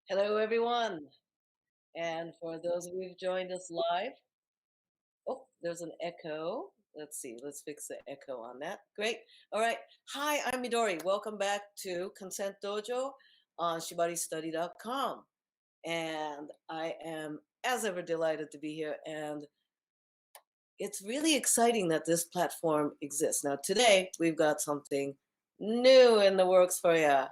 Hello, everyone. And for those of you who've joined us live, oh, there's an echo. Let's see, let's fix the echo on that. Great. All right. Hi, I'm Midori. Welcome back to Consent Dojo on shibaristudy.com. And I am, as ever, delighted to be here. And it's really exciting that this platform exists. Now, today, we've got something new in the works for you.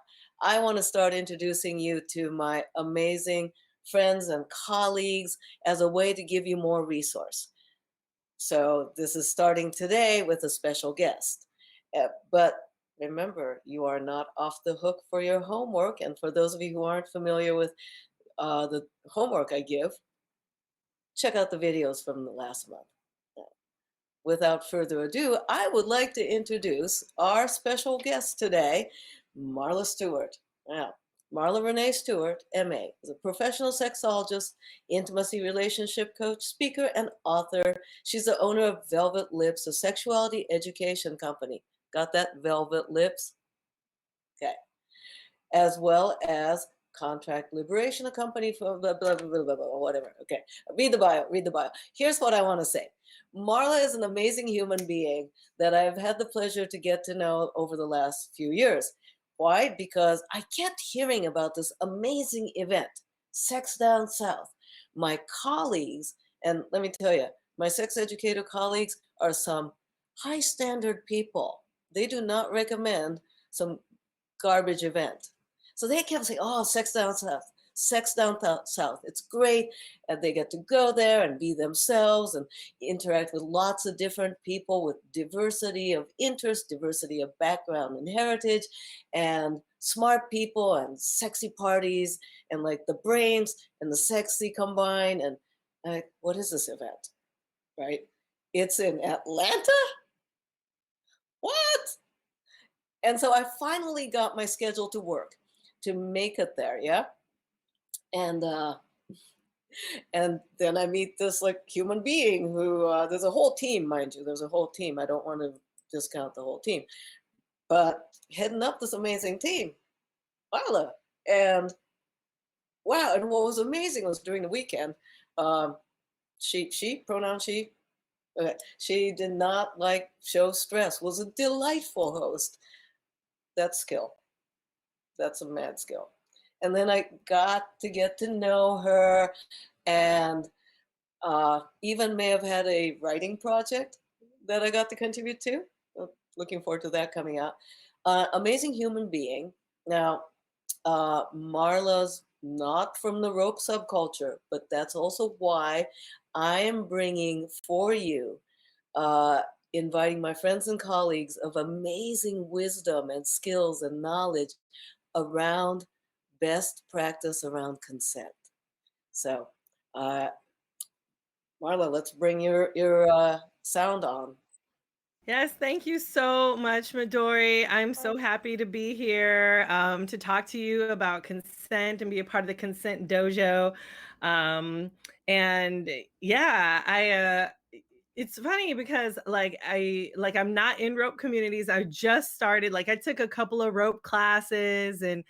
I want to start introducing you to my amazing friends and colleagues as a way to give you more resource. So this is starting today with a special guest. But remember, you are not off the hook for your homework. And for those of you who aren't familiar with the homework I give, check out the videos from the last month. Without further ado, I would like to introduce our special guest today, Marla Stewart. Now, Marla Renee Stewart, MA, is a professional sexologist, intimacy relationship coach, speaker, and author. She's the owner of Velvet Lips, a sexuality education company. Got that? Velvet Lips? Okay. As well as Contract Liberation, a company for blah, blah, blah, blah, blah, blah, whatever. Okay. Read the bio. Read the bio. Here's what I want to say. Marla is an amazing human being that I've had the pleasure to get to know over the last few years. Why? Because I kept hearing about this amazing event, Sex Down South. My colleagues, and let me tell you, my sex educator colleagues are some high standard people. They do not recommend some garbage event. So they kept saying, oh, Sex Down South, Sex Down South. It's great. And they get to go there and be themselves and interact with lots of different people with diversity of interest, diversity of background and heritage, and smart people and sexy parties and like the brains and the sexy combine. And what is this event? Right? It's in Atlanta? What? And so I finally got my schedule to work to make it there, yeah? And and then I meet this like human being who there's a whole team, mind you. There's a whole team. I don't want to discount the whole team, but heading up this amazing team, Marla. And wow, and what was amazing was during the weekend, um, she pronoun she. She did not like show stress. Was a delightful host. That's skill. That's a mad skill. And then I got to get to know her, and even may have had a writing project that I got to contribute to. Looking forward to that coming out. Amazing human being. Now, Marla's not from the rope subculture, but that's also why I am bringing for you, uh, inviting my friends and colleagues of amazing wisdom and skills and knowledge around best practice around consent. So, uh, Marla, let's bring your sound on. Yes, thank you so much, Midori. I'm so happy to be here to talk to you about consent and be a part of the Consent Dojo. Um, and yeah, it's funny because I'm not in rope communities. I just started, like I took a couple of rope classes and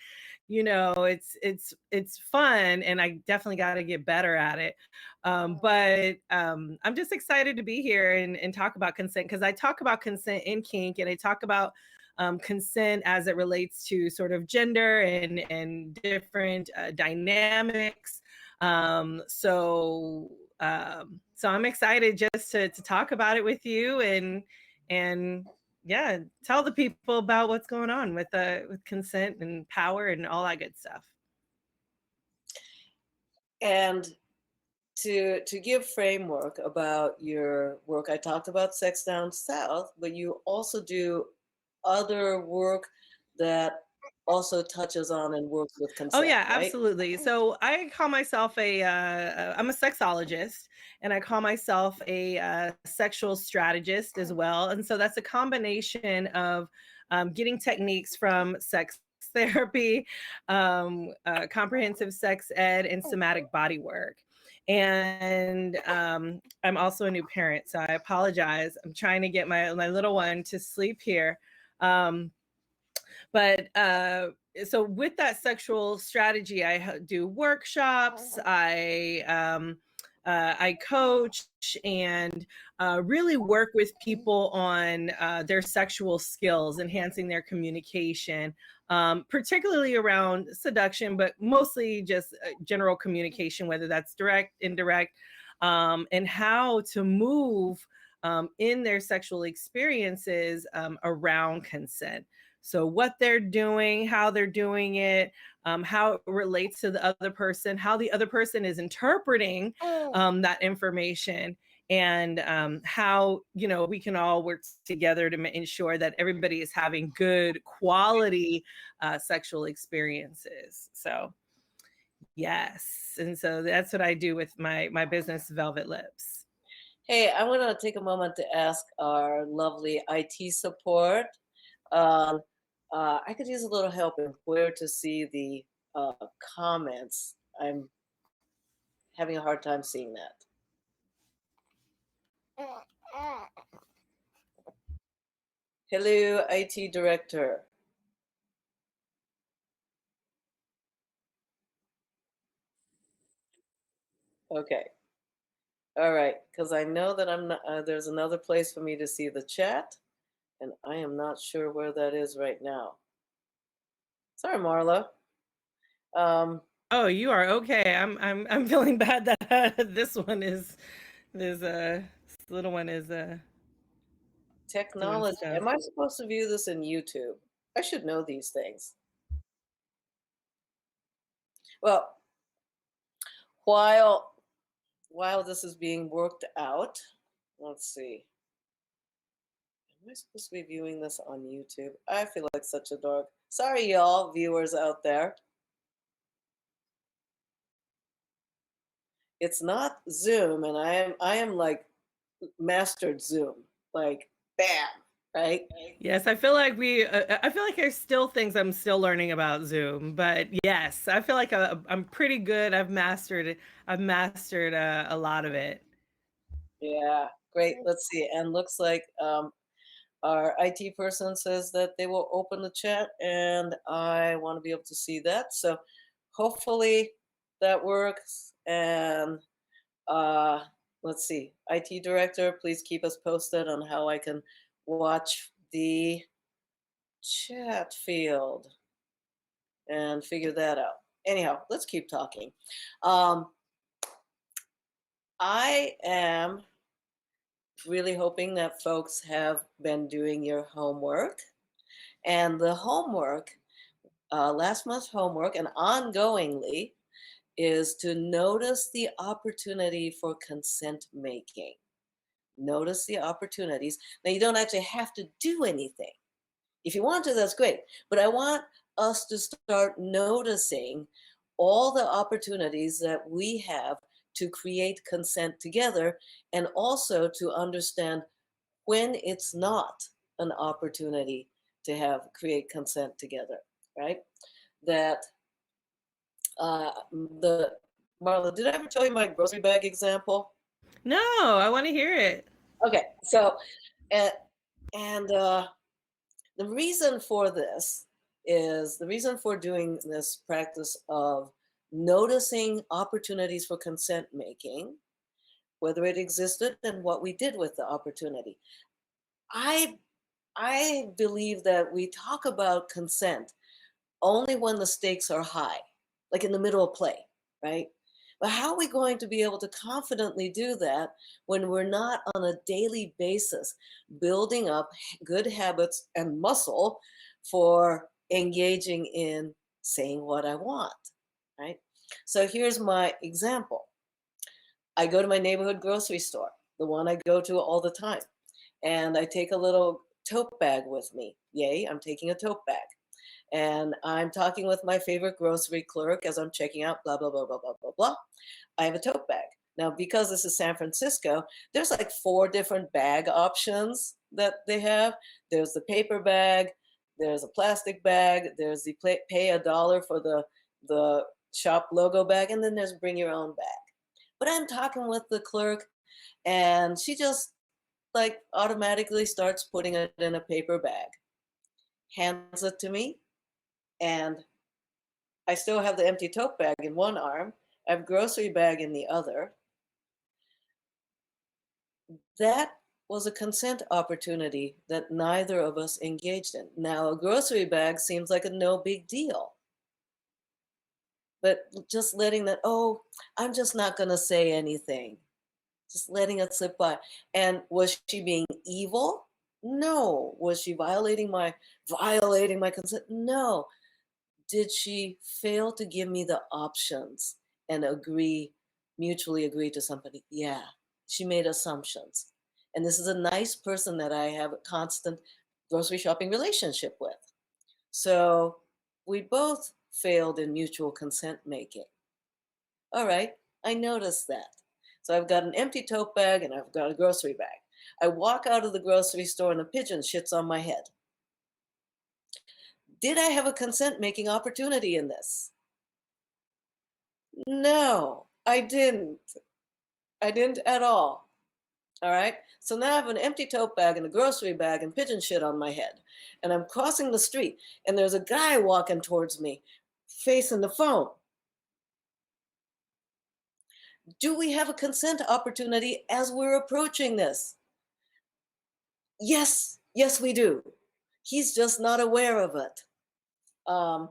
it's fun and I definitely got to get better at it. But I'm just excited to be here and talk about consent because I talk about consent in kink and I talk about consent as it relates to sort of gender and different dynamics. So I'm excited just to talk about it with you and yeah, tell the people about what's going on with consent and power and all that good stuff. And to give framework about your work, I talked about Sex Down South, but you also do other work that also touches on and works with Oh consent, yeah, right? absolutely. So I call myself I'm a sexologist and I call myself a sexual strategist as well. And so that's a combination of getting techniques from sex therapy, comprehensive sex ed, and somatic body work. And I'm also a new parent, so I apologize. I'm trying to get my little one to sleep here. Um, But so with that sexual strategy, I do workshops, I coach and really work with people on their sexual skills, enhancing their communication, particularly around seduction, but mostly just general communication, whether that's direct, indirect, and how to move in their sexual experiences around consent. So, what they're doing, how they're doing it, how it relates to the other person, how the other person is interpreting that information, and how we can all work together to ensure that everybody is having good quality sexual experiences. So, yes, and so that's what I do with my business, Velvet Lips. Hey, I want to take a moment to ask our lovely IT support. Um, I could use a little help in where to see the comments. I'm having a hard time seeing that. Hello, IT director. Okay. All right, because I know that I'm not, there's another place for me to see the chat, and I am not sure where that is right now. Sorry, Marla. Um, Oh, you are okay. I'm feeling bad that this one is this little one is doing technology. stuff. Am I supposed to view this in YouTube? I should know these things. Well, while while this is being worked out, let's see. Am I supposed to be viewing this on YouTube? I feel like such a dork. Sorry, y'all, viewers out there. It's not Zoom, and I am like mastered Zoom, like bam, right? Yes, I feel like I feel like there's still things I'm still learning about Zoom, but yes, I feel like I'm pretty good. I've mastered a lot of it. Yeah, great. Let's see. And looks like our IT person says that they will open the chat, and I want to be able to see that. So hopefully that works. And uh, let's see, IT director, please keep us posted on how I can watch the chat field and figure that out. Anyhow, let's keep talking. Um, I am really hoping that folks have been doing your homework. And the homework, last month's homework, and ongoingly, is to notice the opportunity for consent making. Notice the opportunities. Now, you don't actually have to do anything. If you want to, that's great. But I want us to start noticing all the opportunities that we have to create consent together, and also to understand when it's not an opportunity to have create consent together, right? That the Marla, did I ever tell you my grocery bag example? No, I want to hear it. Okay, so and the reason for this is the reason for doing this practice of noticing opportunities for consent making, whether it existed and what we did with the opportunity. I I believe that we talk about consent only when the stakes are high, like in the middle of play, right? But how are we going to be able to confidently do that when we're not on a daily basis building up good habits and muscle for engaging in saying what I want, right? So here's my example. I go to my neighborhood grocery store, the one I go to all the time, and I take a little tote bag with me. Yay, I'm taking a tote bag. And I'm talking with my favorite grocery clerk as I'm checking out, blah, blah, blah, blah, blah, blah, blah. I have a tote bag. Now, because this is San Francisco, there's like 4 different bag options that they have. There's the paper bag, there's a plastic bag, there's the pay $1 for the shop logo bag, and then there's bring your own bag. But I'm talking with the clerk, and she just like automatically starts putting it in a paper bag. hands it to me, and I still have the empty tote bag in one arm, I have a grocery bag in the other. That was a consent opportunity that neither of us engaged in. Now, a grocery bag seems like a no big deal, but just letting that, oh, I'm just not going to say anything, just letting it slip by. And was she being evil? No. Was she violating my consent? No. Did she fail to give me the options and mutually agree to somebody? Yeah. She made assumptions. And this is a nice person that I have a constant grocery shopping relationship with. So we both failed in mutual consent making. All right, I noticed that. So I've got an empty tote bag and I've got a grocery bag. I walk out of the grocery store and a pigeon shits on my head. Did I have a consent making opportunity in this? No, I didn't. I didn't at all. All right. So now I have an empty tote bag and a grocery bag and pigeon shit on my head. And I'm crossing the street and there's a guy walking towards me facing the phone. Do we have a consent opportunity as we're approaching this? Yes, yes, we do. He's just not aware of it. Um,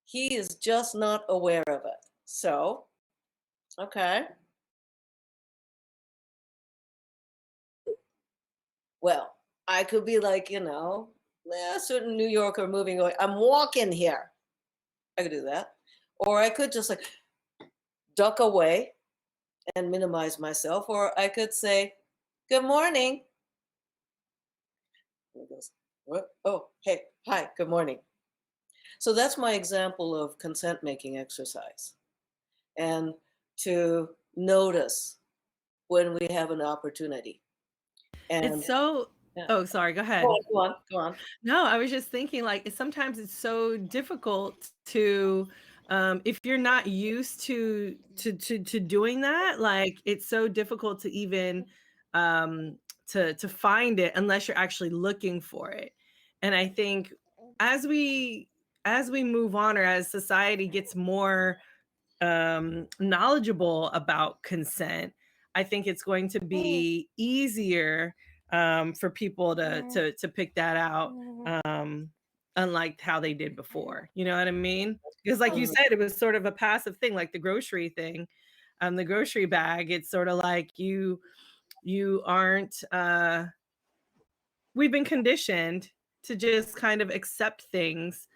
he is just not aware of it. So, okay. Well, I could be like, a certain New Yorker moving away. I'm walking here. I could do that. Or I could just like duck away and minimize myself. Or I could say, good morning. And he goes, what? Oh, hey, hi, good morning. So that's my example of consent making exercise. And to notice when we have an opportunity. And It's so yeah. Oh, sorry, go Go ahead. on, go on, go on. No, I was just thinking like sometimes it's so difficult to if you're not used to doing that, like it's so difficult to even um to find it unless you're actually looking for it. And I think as we move on, or as society gets more knowledgeable about consent, I think it's going to be easier for people to pick that out, unlike how they did before. You know what I mean? Because, like you Mhm. said, it was sort of a passive thing, like the grocery thing, the grocery bag. It's sort of like you aren't. We've been conditioned to just kind of accept things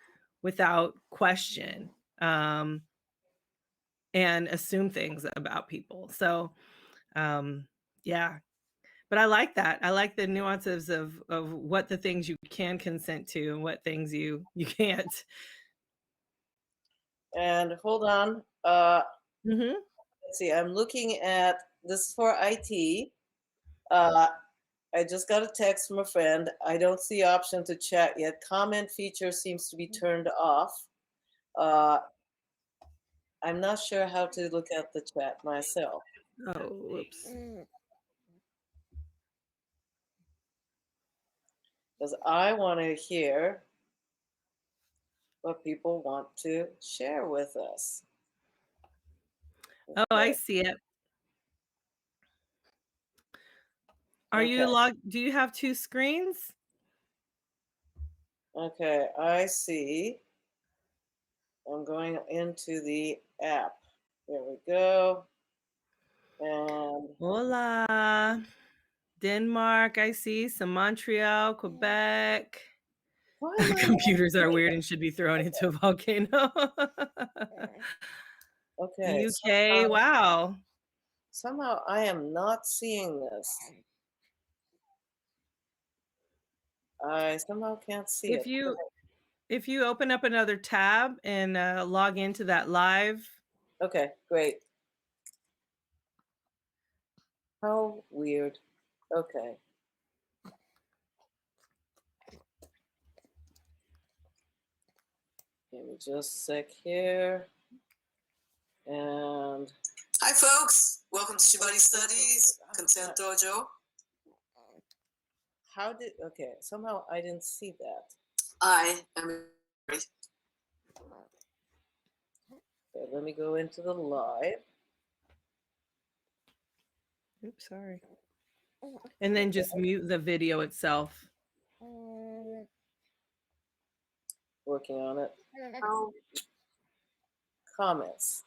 without question. Um, and assume things about people. So, um, yeah, but I like that. I like the nuances of what the things you can consent to and what things you can't. And hold on. Mhm. Let's see. I'm looking at this is for IT. Uh, I just got a text from a friend. I don't see option to chat yet. Comment feature seems to be turned off. Uh, I'm not sure how to look at the chat myself Oh, whoops. because I want to hear what people want to share with us. Oh, I Okay. see it. Are you Okay. logged? Do you have two screens? Okay. I see. I'm going into the app. There we go. And Hola. Denmark, I see. Some Montreal, Quebec. why am I not Computers are seeing weird it? and should be thrown into a volcano. Okay. UK, wow. Somehow I am not seeing this. I somehow can't see If it. you If you open up another tab and log into that live, Okay, great. How weird. Okay. Give me just a sec here. And hi, folks. Welcome to Shibari Studies, Consent Dojo. Okay, somehow I didn't see that. I am. Okay, let me go into the live. Oops, sorry. And then just mute the video itself. Working on it. Oh, Comments.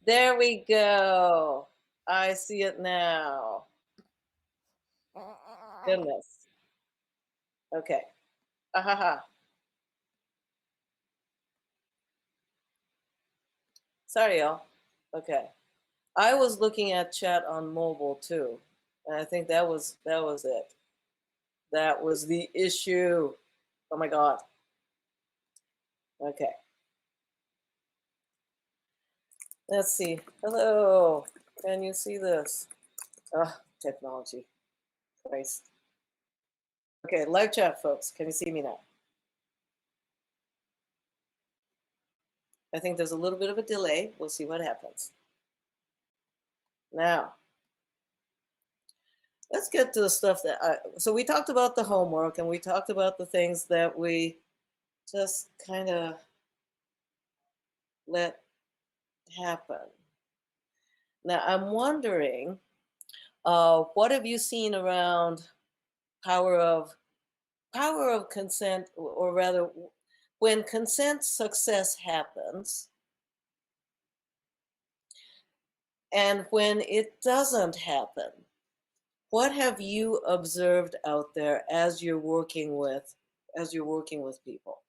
There we go. I see it now. Goodness. Okay. Ahaha. Sorry, y'all. Okay. I was looking at chat on mobile too, and I think that was it. That was the issue. Oh my God. Okay. Let's see. Hello. Can you see this? Oh, technology. Christ. Okay, live chat, folks. Can you see me now? I think there's a little bit of a delay. We'll see what happens. Now, let's get to the stuff so we talked about the homework and we talked about the things that we just kind of let happen. Now, I'm wondering, what have you seen around power of consent, or rather, when consent success happens, and when it doesn't happen? What have you observed out there as you're working with people?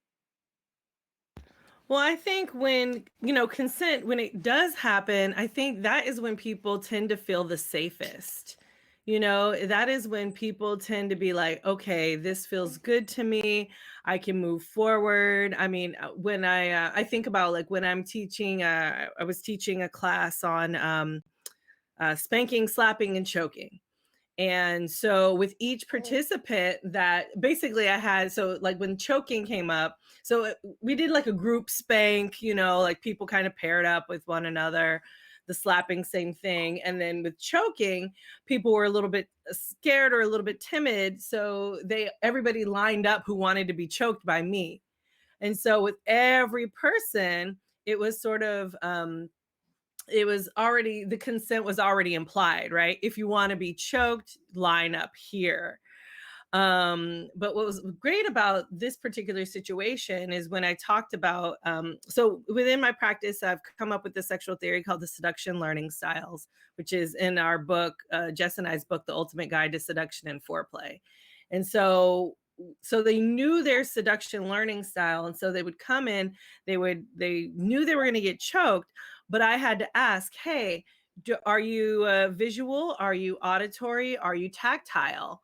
Well, I think when, consent, when it does happen, I think that is when people tend to feel the safest. That is when people tend to be like, okay, this feels good to me. I can move forward. I mean, when I think about like when I'm teaching, I was teaching a class on spanking, slapping, and choking. And so with each participant that basically I had, so like when choking came up, so we did like a group spank, like people kind of paired up with one another, the slapping, same thing. And then with choking, people were a little bit scared or a little bit timid. So everybody lined up who wanted to be choked by me. And so with every person, it was sort of, the consent was already implied, right? If you want to be choked, line up here. But what was great about this particular situation is when I talked about, so within my practice, I've come up with a sexual theory called the Seduction learning styles, which is in our book, Jess and I's book, The Ultimate Guide to Seduction and Foreplay. And so they knew their seduction learning style. And so they would come in, they knew they were going to get choked, but I had to ask, hey, are you visual? Are you auditory? Are you tactile?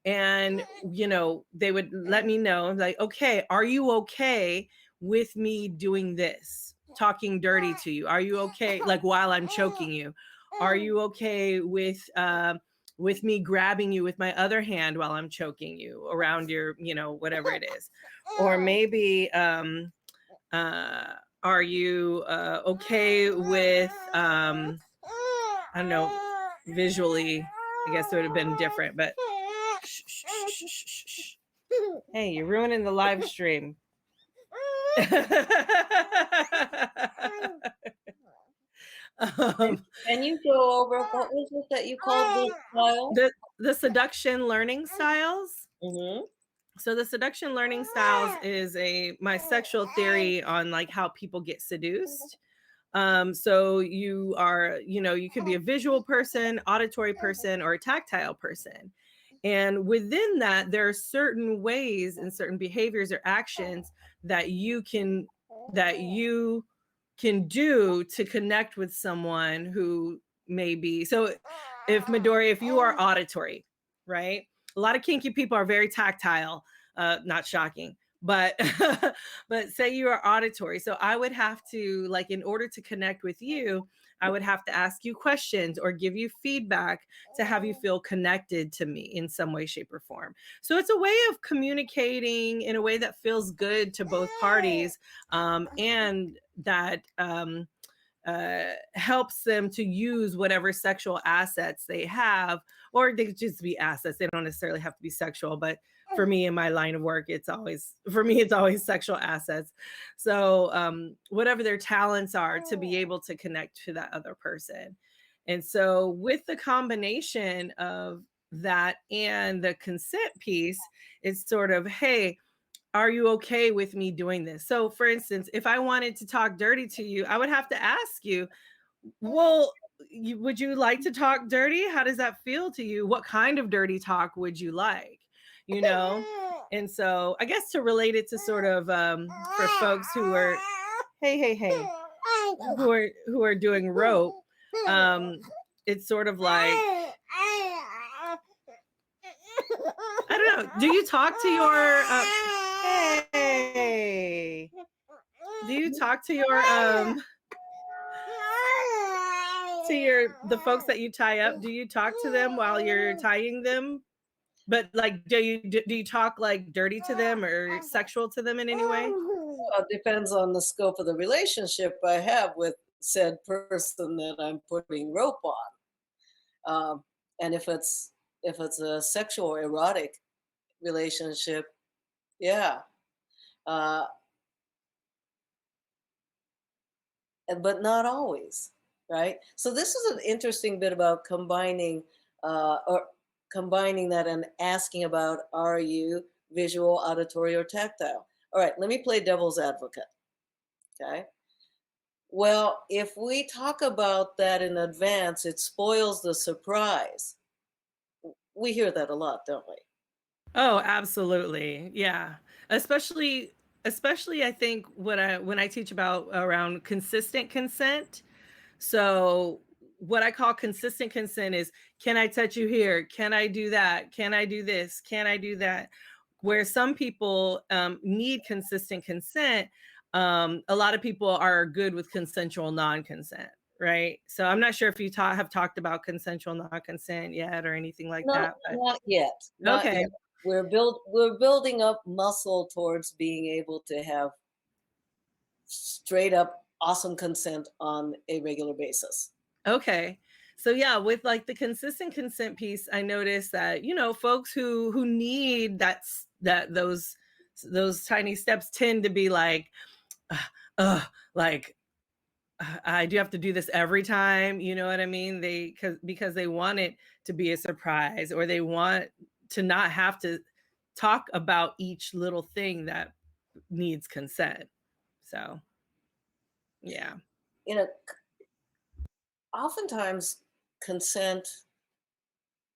And they would let me know, like, okay, are you okay with me doing this, talking dirty to you? Are you okay, like while I'm choking you? Are you okay with me grabbing you with my other hand while I'm choking you around your, whatever it is? Or maybe are you okay with I don't know, visually, I guess it would have been different, but hey, you're ruining the live stream. Can you go over what was it that you called this style? The seduction learning styles. Mm-hmm. So the seduction learning styles is my sexual theory on like how people get seduced. So you are, you could be a visual person, auditory person, or a tactile person. And within that, there are certain ways and certain behaviors or actions that you can do to connect with someone who may be. So if Midori, if you are auditory, right? A lot of kinky people are very tactile, not shocking. But but say you are auditory. So I would have to, like, in order to connect with you, I would have to ask you questions or give you feedback to have you feel connected to me in some way, shape, or form. So it's a way of communicating in a way that feels good to both parties, and that helps them to use whatever sexual assets they have, or they could just be assets. They don't necessarily have to be sexual, but for me in my line of work, it's always sexual assets. So whatever their talents are, to be able to connect to that other person. And so with the combination of that and the consent piece, it's sort of, hey, are you okay with me doing this? So for instance, if I wanted to talk dirty to you, I would have to ask you, well, would you like to talk dirty? How does that feel to you? What kind of dirty talk would you like? You know? And so I guess to relate it to sort of for folks who are, hey, who are doing rope, it's sort of like, I don't know. Do you talk to your hey? Do you talk to your the folks that you tie up? Do you talk to them while you're tying them? But like, do you talk like dirty to them or sexual to them in any way? Well, it depends on the scope of the relationship I have with said person that I'm putting rope on. And if it's a sexual or erotic relationship, yeah. Uh, but not always, right? So this is an interesting bit about combining that and asking about, are you visual, auditory, or tactile? All right, let me play devil's advocate. Okay. Well, if we talk about that in advance, it spoils the surprise. We hear that a lot, don't we? Oh, absolutely. Yeah. Especially I think when I teach about around consistent consent. So what I call consistent consent is, can I touch you here? Can I do that? Can I do this? Can I do that? Where some people need consistent consent, a lot of people are good with consensual non-consent, right? So I'm not sure if you have talked about consensual non-consent yet or anything like No, that. But not yet. Not okay. yet. We're building up muscle towards being able to have straight up awesome consent on a regular basis. Okay. So yeah, with like the consistent consent piece, I noticed that, folks who need those tiny steps tend to be like, like, I do have to do this every time, you know what I mean? Because they want it to be a surprise, or they want to not have to talk about each little thing that needs consent. So, yeah. You know, oftentimes consent,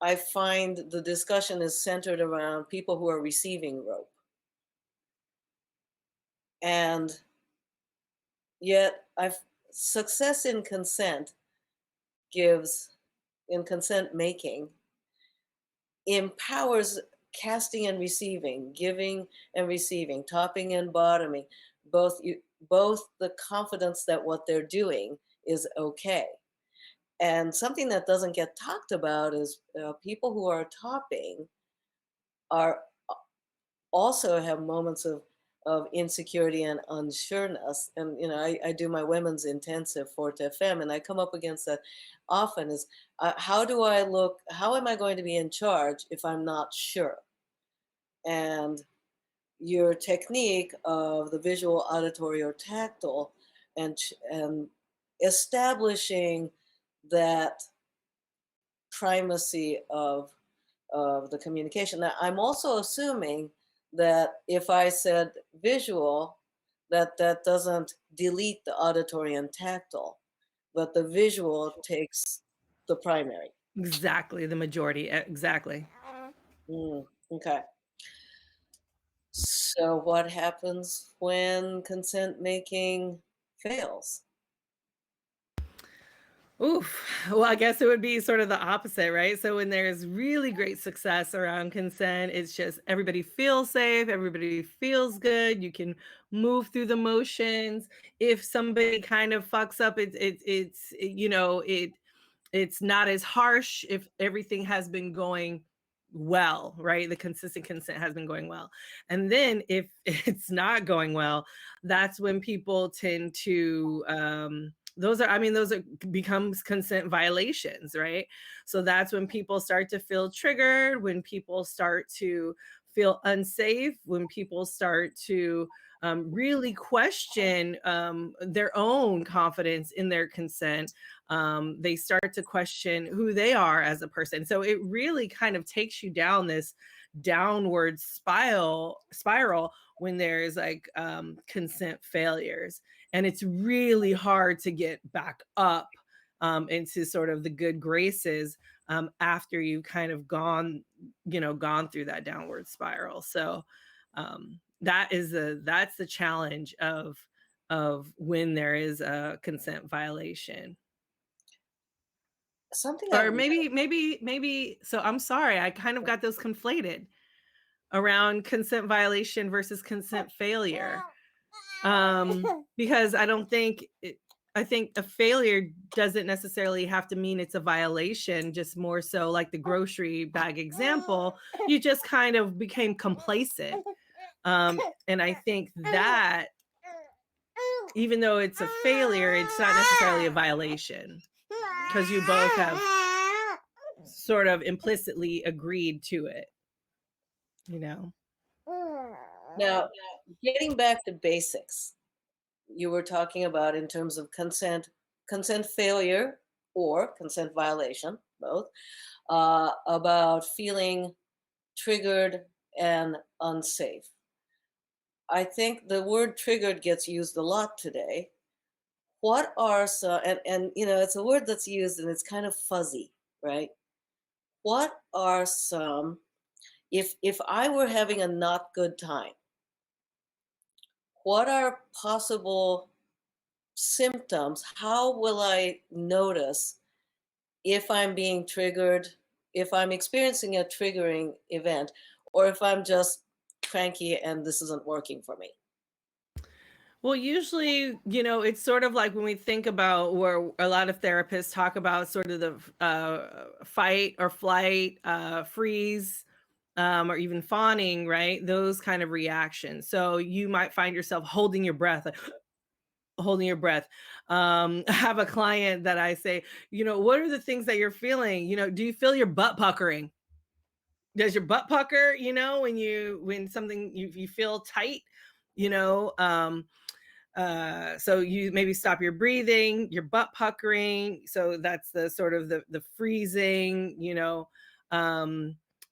I find the discussion is centered around people who are receiving rope. And yet I've success in consent gives in consent making empowers casting and receiving, giving and receiving, topping and bottoming, both the confidence that what they're doing is okay. And something that doesn't get talked about is people who are topping are also have moments of insecurity and unsureness. And I do my women's intensive Forte Femme, and I come up against that often. Is how do I look? How am I going to be in charge if I'm not sure? And your technique of the visual, auditory, or tactile, and establishing that primacy of the communication. Now, I'm also assuming that if I said visual, that doesn't delete the auditory and tactile, but the visual takes the primary. Exactly, the majority. Exactly. Okay. So what happens when consent making fails? Oof. Well, I guess it would be sort of the opposite, right? So when there's really great success around consent, it's just everybody feels safe, everybody feels good, you can move through the motions. If somebody kind of fucks up, it's not as harsh if everything has been going well, right? The consistent consent has been going well. And then if it's not going well, that's when people tend to those are, I mean, those are becomes consent violations, right? So that's when people start to feel triggered, when people start to feel unsafe, when people start to really question their own confidence in their consent. They start to question who they are as a person. So it really kind of takes you down this downward spiral when there's like consent failures, and it's really hard to get back up into sort of the good graces after you've kind of gone through that downward spiral. So that's the challenge of when there is a consent violation. Something Or I've maybe so I'm sorry, I kind of got those conflated around consent violation versus consent failure. Because I think a failure doesn't necessarily have to mean it's a violation, just more so like the grocery bag example, you just kind of became complacent. And I think that even though it's a failure, it's not necessarily a violation, because you both have sort of implicitly agreed to it, you know? Now, getting back to basics, you were talking about in terms of consent failure or consent violation, both, about feeling triggered and unsafe. I think the word triggered gets used a lot today. What are some, and it's a word that's used and it's kind of fuzzy, right? What are some, if I were having a not good time, what are possible symptoms? How will I notice if I'm being triggered, if I'm experiencing a triggering event, or if I'm just cranky and this isn't working for me? Well, usually, it's sort of like when we think about where a lot of therapists talk about sort of the fight or flight, freeze, or even fawning, right? Those kind of reactions. So you might find yourself holding your breath, like holding your breath. I have a client that I say, what are the things that you're feeling? Do you feel your butt puckering? Does your butt pucker, when something you feel tight, you know? So you maybe stop your breathing, your butt puckering. So that's the sort of the freezing,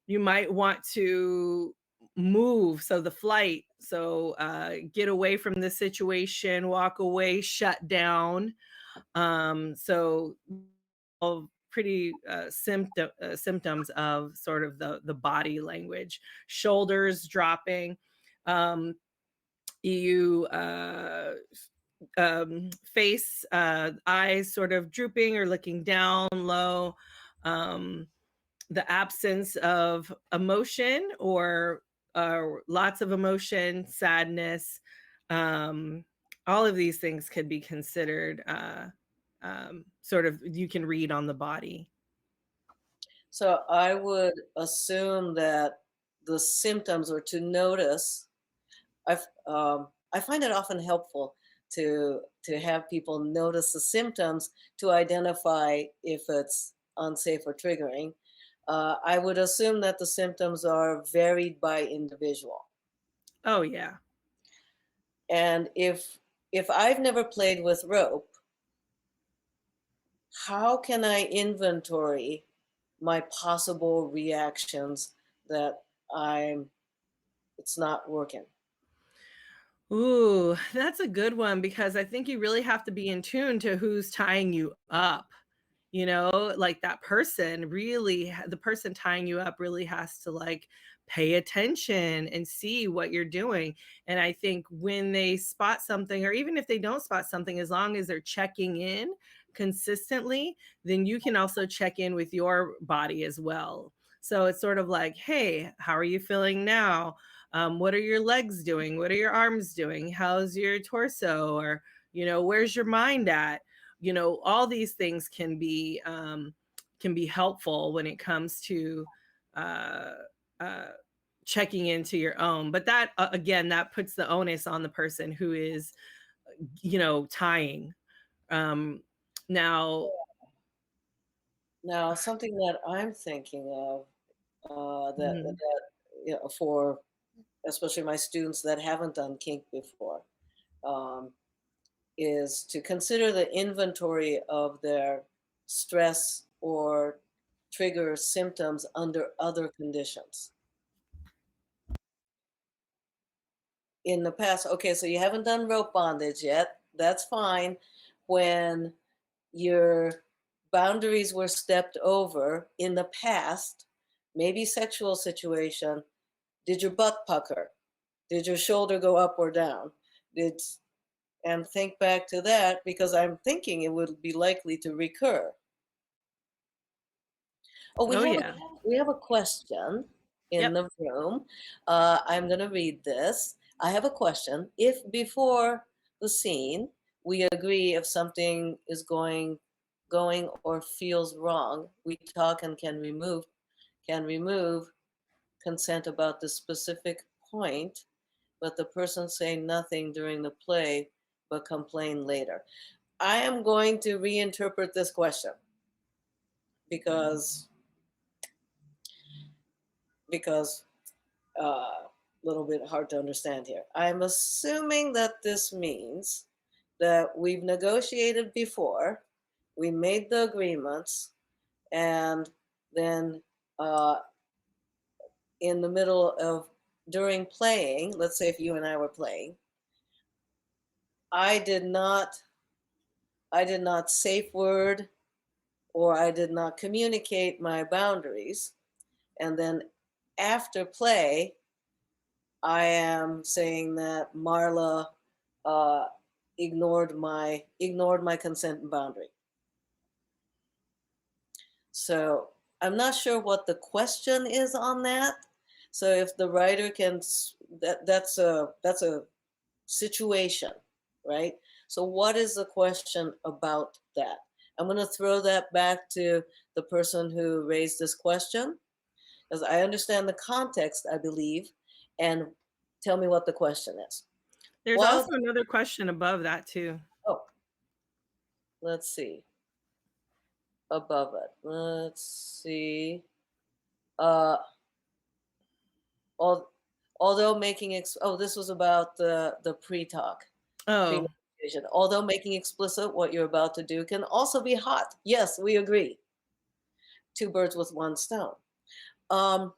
you might want to move. So the flight, so get away from the situation, walk away, shut down. So all pretty symptoms of sort of the body language. Shoulders dropping. You face, eyes sort of drooping or looking down low, the absence of emotion or lots of emotion, sadness. All of these things could be considered sort of, you can read on the body. So I would assume that the symptoms, or to notice, I find it often helpful to have people notice the symptoms to identify if it's unsafe or triggering. I would assume that the symptoms are varied by individual. Oh, yeah. And if I've never played with rope, how can I inventory my possible reactions that it's not working? Ooh, that's a good one, because I think you really have to be in tune to who's tying you up. Like that person really, the person tying you up really has to like pay attention and see what you're doing. And I think when they spot something, or even if they don't spot something, as long as they're checking in consistently, then you can also check in with your body as well. So it's sort of like, hey, how are you feeling now? What are your legs doing? What are your arms doing? How's your torso? Or, where's your mind at? All these things can be helpful when it comes to uh, uh, checking into your own. But that again, that puts the onus on the person who is, tying. Now, Now, something that I'm thinking of mhm. that for especially my students that haven't done kink before, um, is to consider the inventory of their stress or trigger symptoms under other conditions. In the past, okay, so you haven't done rope bondage yet. That's fine. When your boundaries were stepped over in the past, maybe sexual situation, did your butt pucker? Did your shoulder go up or down? Did and think back to that because I'm thinking it would be likely to recur. Oh, Oh, yeah. we have a question in Yep. the room. I'm going to read this. I have a question. If before the scene we agree if something is going or feels wrong, we talk and can remove consent about the specific point, but the person say nothing during the play but complain later. I am going to reinterpret this question because because a little bit hard to understand here. I'm assuming that this means that we've negotiated before, we made the agreements, and then uh, in the middle of during playing, let's say if you and I were playing, I did not safe word or I did not communicate my boundaries, and then after play I am saying that Marla uh, ignored my consent and boundary. So I'm not sure what the question is on that. So if the writer can, that's a situation, right? So what is the question about that? I'm going to throw that back to the person who raised this question, because I understand the context, I believe, and tell me what the question is. There's While also another question above that too. Oh, let's see. Above it. Let's see. Uh, al- although this was about the pre-talk, Oh, pre-negotiation. Although making explicit what you're about to do can also be hot. Yes, we agree. Two birds with one stone. Um,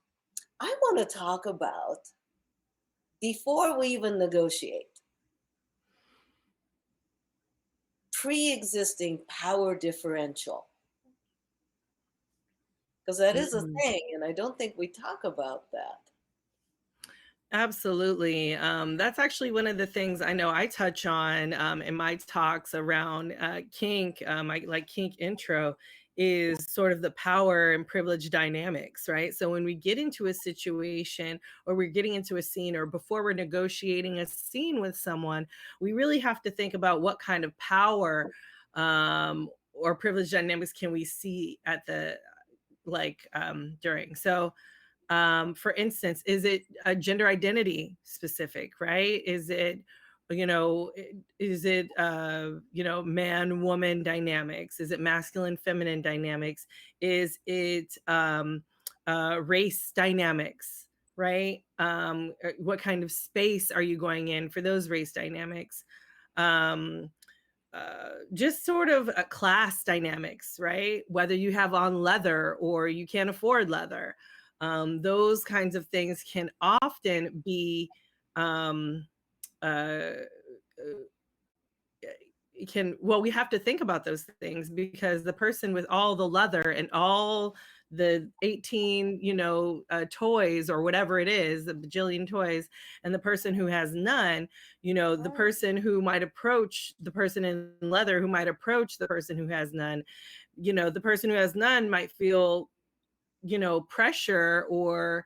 I want to talk about before we even negotiate, pre-existing power differential, because that is a mhm. thing, and I don't think we talk about that. Absolutely. That's actually one of the things I know I touch on in my talks around kink, I like kink intro, is sort of the power and privilege dynamics, right? So when we get into a situation or we're getting into a scene or before we're negotiating a scene with someone, we really have to think about what kind of power or privilege dynamics can we see at the during. So for instance, is it a gender identity specific, right? Is it, is it man woman dynamics? Is it masculine feminine dynamics? Is it race dynamics, right? What kind of space are you going in for those race dynamics? um just sort of class dynamics, right? Whether you have on leather or you can't afford leather. Those kinds of things can often be um, uh, we have to think about those things because the person with all the leather and all the 18 toys or whatever it is, the bajillion toys, and the person who has none, the person who might approach the person in leather who might approach the person who has none, the person who has none might feel pressure or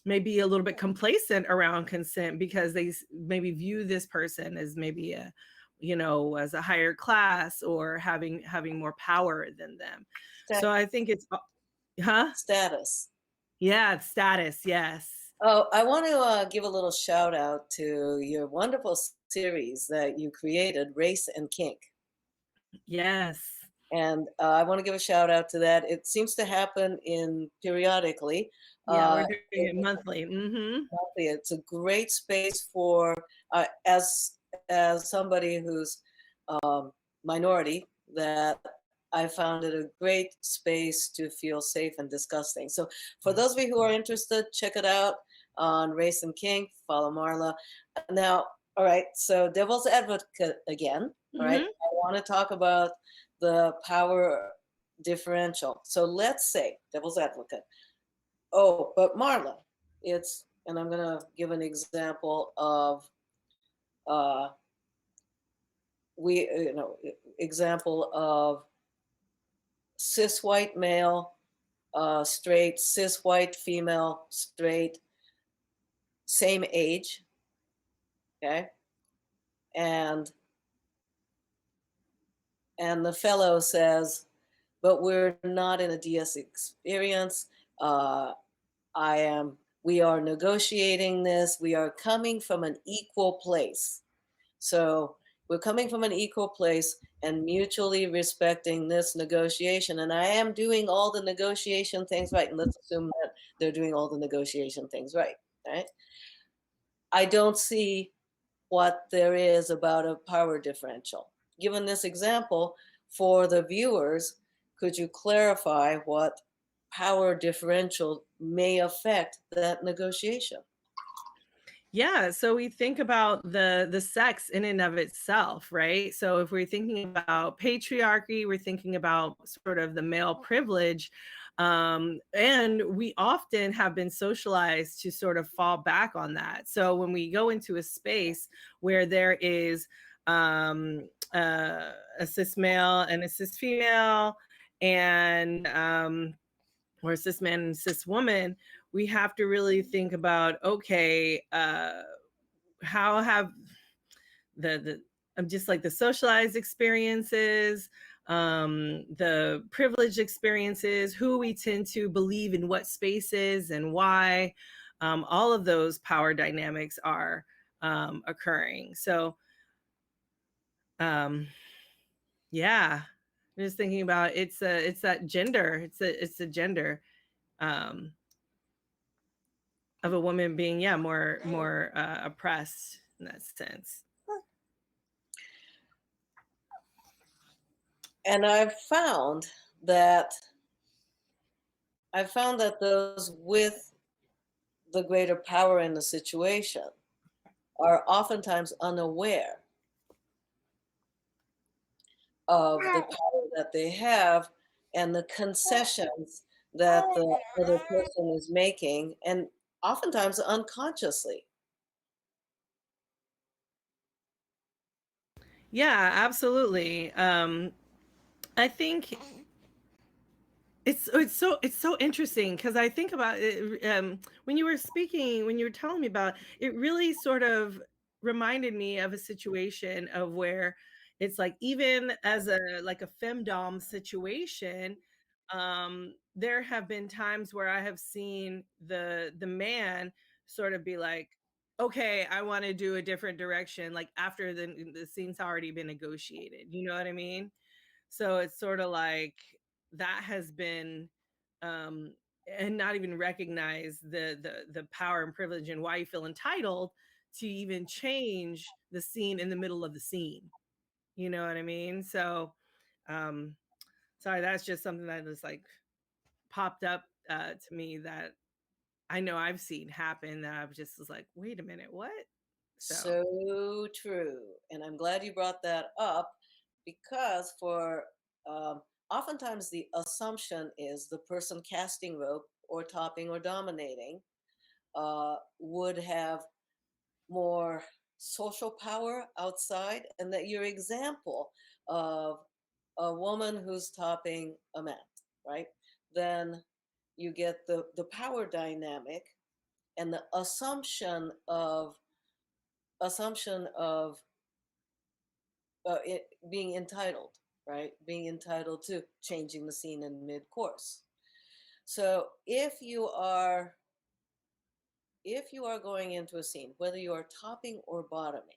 maybe a little bit complacent around consent because they maybe view this person as maybe as a higher class or having more power than them. So I think it's Status. yeah, status, yes. Oh, I want to give a little shout out to your wonderful series that you created, Race and Kink. Yes. And I want to give a shout out to that. It seems to happen in periodically. Yeah, Uh, we're doing it monthly. Mhm. it's a great space for as somebody who's minority, that I found it a great space to feel safe and discuss things. So for those of you who are interested, check it out on Race and Kink. Follow Marla. Now, all right. So devil's advocate again. All right. Mhm. I want to talk about the power differential. So let's say devil's advocate. Oh, but Marla, it's, and I'm going to give an example of uh, example of cis white male, straight, cis white female, straight, same age, okay, and the fellow says, but we're not in a DS experience. Uh, I am. We are negotiating this. We are coming from an equal place. So we're coming from an equal place and mutually respecting this negotiation. And I am doing all the negotiation things right. And let's assume that they're doing all the negotiation things right. Right. I don't see what there is about a power differential. Given this example, for the viewers, could you clarify what power differential may affect that negotiation? Yeah, so we think about the sex in and of itself, right? So if we're thinking about patriarchy, we're thinking about sort of the male privilege, and we often have been socialized to sort of fall back on that. So when we go into a space where there is um, a cis male and a cis female, and or cis man and cis woman, we have to really think about, okay, how have the just like the socialized experiences, the privileged experiences, who we tend to believe in what spaces and why, all of those power dynamics are occurring. So um yeah, I'm just thinking about, it's that gender, it's a gender um of a woman being, yeah, more oppressed in that sense. And that I've found that those with the greater power in the situation are oftentimes unaware of the power that they have and the concessions that the other person is making, and oftentimes unconsciously. Yeah, absolutely. I think it's so interesting because I think about it, when you were speaking, when you were telling me about it, really sort of reminded me of a situation of where it's like, even as a like a femdom situation, there have been times where I have seen the man sort of be like, okay, I want to do a different direction, like after the scene's already been negotiated, you know what I mean? So it's sort of like that has been, um and not even recognize the power and privilege and why you feel entitled to even change the scene in the middle of the scene. You know what I mean? So um sorry, that's just something that just like popped up to me, that I know I've seen happen, that I've just was like, wait a minute, what? So So true. And I'm glad you brought that up because for oftentimes the assumption is the person casting rope or topping or dominating would have more social power outside, and that your example of a woman who's topping a man, right? Then you get the power dynamic and the assumption of being entitled, right? Being entitled to changing the scene in mid course. So if you are going into a scene, whether you are topping or bottoming,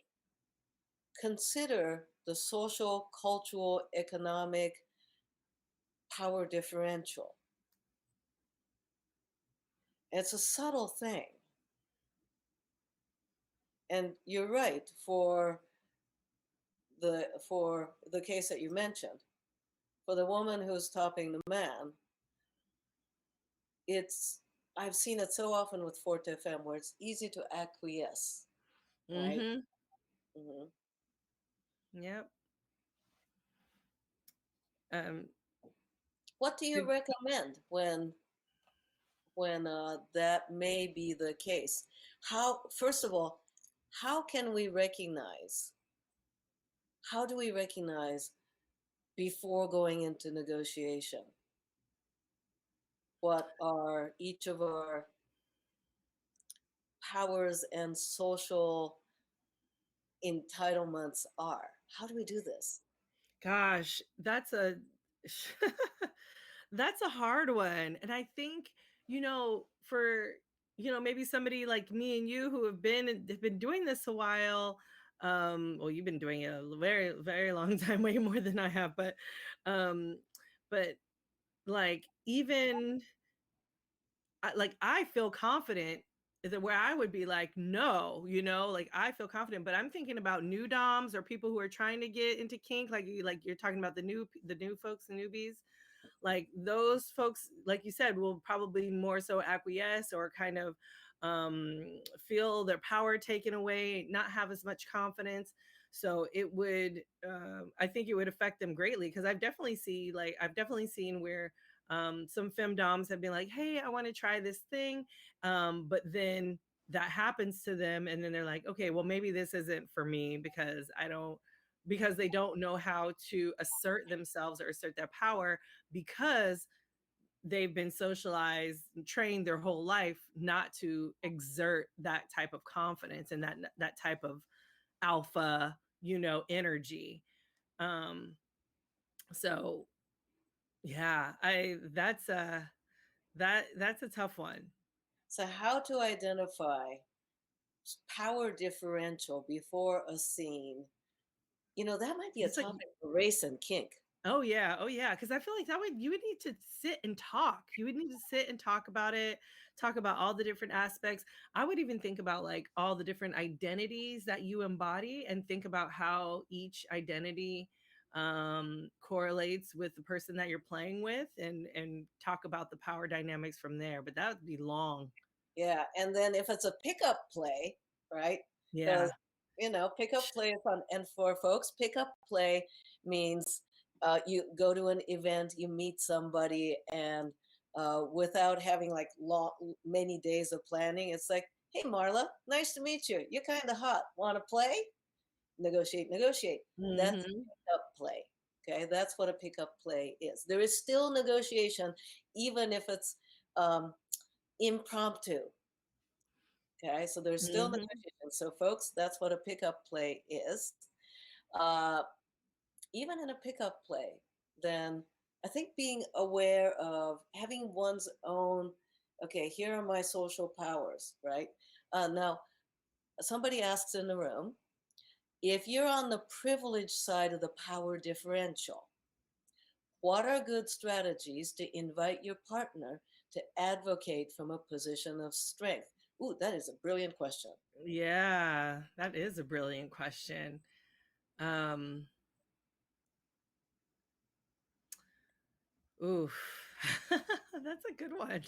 consider the social, cultural, economic power differential. It's a subtle thing. And you're right, for the case that you mentioned, for the woman who's topping the man, it's I've seen it so often with Forte Femme where it's easy to acquiesce, right? Mhm. Hmm. Yep. Um, What do you recommend when that may be the case? How, first of all, how can we recognize? How do we recognize before going into negotiation what are each of our powers and social entitlements are? How do we do this? Gosh, that's a that's a hard one. And I think, for maybe somebody like me and you who have been doing this a while, well, you've been doing it a very, very long time, way more than I have, um, but like even I feel confident that where I would be like, no, like I feel confident, but I'm thinking about new doms or people who are trying to get into kink, like you're talking about the new folks, the newbies, like those folks, like you said, will probably more so acquiesce or kind of feel their power taken away, not have as much confidence. So it would, I think it would affect them greatly, because I've definitely seen where some femdoms have been like, hey, I want to try this thing, but then that happens to them, and then they're like, okay, well, maybe this isn't for me, because they don't know how to assert themselves or assert their power, because they've been socialized and trained their whole life not to exert that type of confidence and that type of alpha, energy. um so yeah, I that's a tough one. So, how to identify power differential before a scene? That might be a It's like, topic for race and kink. oh yeah, oh yeah, because I feel like that would you would need to sit and talk. You would need to sit and talk about it, talk about all the different aspects. I would even think about like all the different identities that you embody, and think about how each identity correlates with the person that you're playing with, and talk about the power dynamics from there. But that would be long. Yeah, and then if it's a pickup play, right? Because Yeah. pickup play is fun, and for folks, pickup play means you go to an event, you meet somebody, and without having like many days of planning, it's like, hey, Marla, nice to meet you. You're kind of hot. Want to play? Negotiate, negotiate. That's Hmm. pickup play. Okay, that's what a pickup play is. There is still negotiation, even if it's um, impromptu. Okay, so there's still Hmm. negotiation. So, folks, that's what a pickup play is. Uh, Even in a pickup play, then I think being aware of having one's own, okay, here are my social powers, right? Now, somebody asks in the room, if you're on the privileged side of the power differential, what are good strategies to invite your partner to advocate from a position of strength? Ooh, that is a brilliant question. Yeah, that is a brilliant question. Um, Oof. That's a good one.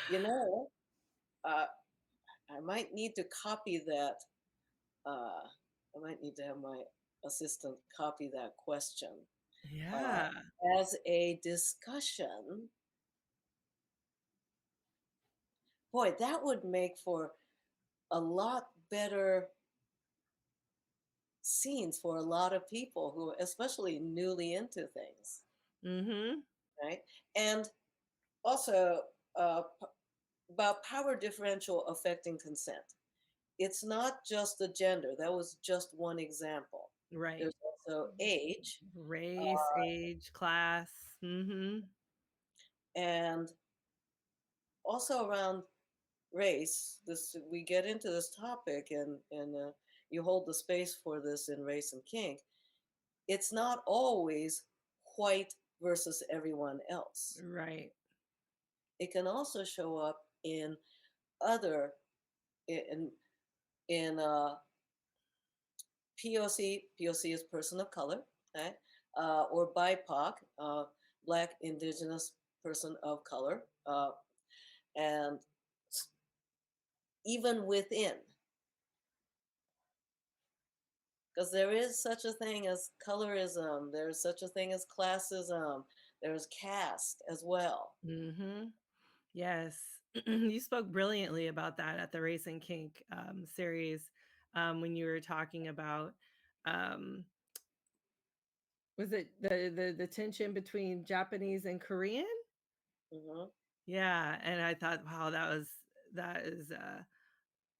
You know, uh, I might need to copy that. Uh, I might need to have my assistant copy that question uh, Yeah. as a discussion. Boy, that would make for a lot better scenes for a lot of people who, especially newly into things, Mhm. right? And also uh, about power differential affecting consent. It's not just the gender. That was just one example. Right. There's also age, Race, age, class. Mhm. and also around race. This we get into this topic, and you hold the space for this in race and kink, it's not always white versus everyone else. Right. It can also show up in other in POC. POC is person of color, okay? Or BIPOC, Black, Indigenous person of color, and even within, because there is such a thing as colorism, there's such a thing as classism, there's caste as well. Mm-hmm. Yes. You spoke brilliantly about that at the Race and Kink series when you were talking about um, was it the tension between Japanese and Korean? Hmm. Yeah, and I thought, wow, that is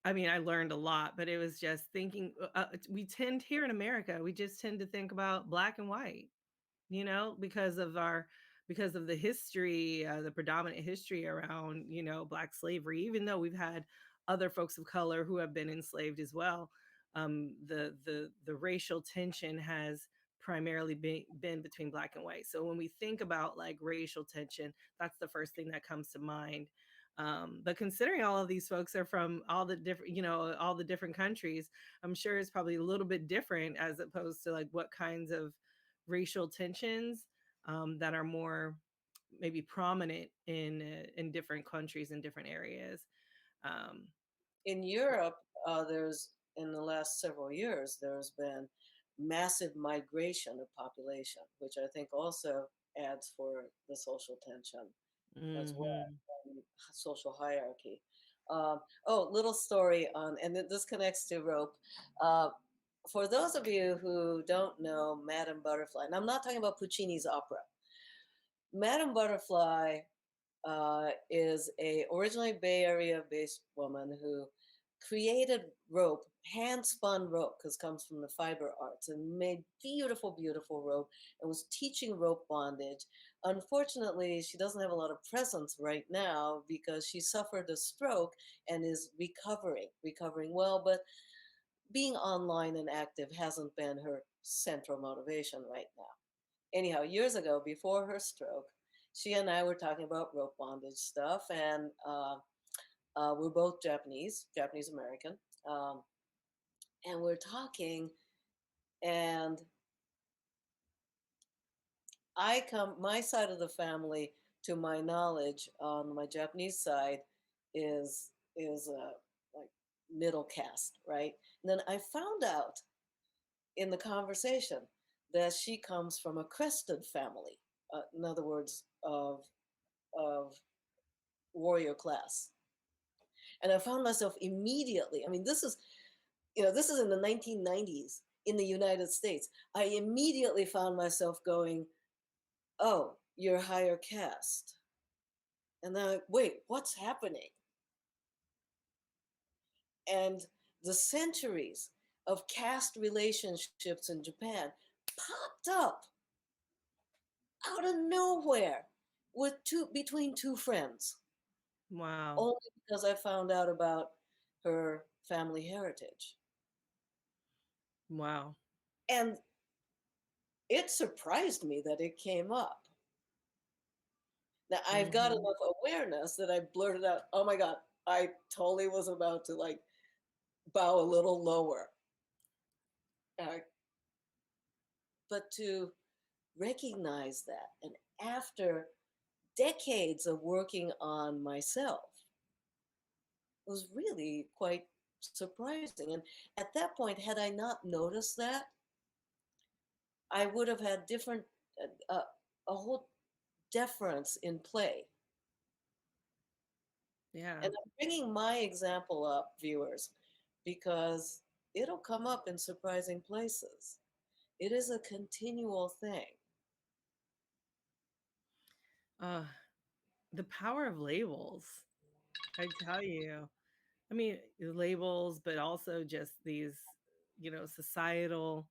I mean, I learned a lot, but it was just thinking we tend here in America, we just tend to think about black and white, because of the history, the predominant history around, black slavery, even though we've had other folks of color who have been enslaved as well. The racial tension has primarily been between black and white. So when we think about like racial tension, that's the first thing that comes to mind. But considering all of these folks are from all the different, all the different countries, I'm sure it's probably a little bit different as opposed to like what kinds of racial tensions that are more maybe prominent in different countries in different areas. Um, In Europe, there's in the last several years, there's been massive migration of population, which I think also adds for the social tension as well, mhm. social hierarchy. Oh, little story on, and this connects to rope. Uh, for those of you who don't know Madame Butterfly, and I'm not talking about Puccini's opera, Madame Butterfly is a originally Bay Area based woman who created rope, hand spun rope, because it comes from the fiber arts, and made beautiful, beautiful rope, and was teaching rope bondage. Unfortunately, she doesn't have a lot of presence right now because she suffered a stroke and is recovering well, but being online and active hasn't been her central motivation right now. Anyhow, years ago, before her stroke, she and I were talking about rope bondage stuff, and we're both Japanese American, um, and we're talking, and my side of the family, to my knowledge, on my Japanese side, is like middle caste, right? And then I found out in the conversation that she comes from a crested family, in other words, of warrior class. And I found myself immediately, I mean, this is in the 1990s in the United States. I immediately found myself going, oh, you're higher caste. And then, wait, what's happening? And the centuries of caste relationships in Japan popped up out of nowhere between two friends, Wow. only because I found out about her family heritage. Wow. And it surprised me that it came up. Now I've got Hmm. enough awareness that I blurted out, "Oh my God, I totally was about to like bow a little lower." Uh, but to recognize that, and after decades of working on myself, was really quite surprising. And at that point, had I not noticed that, I would have had a whole deference in play. Yeah. And I'm bringing my example up, viewers, because it'll come up in surprising places. It is a continual thing. Uh, the power of labels, I tell you. I mean, labels, but also just these, societal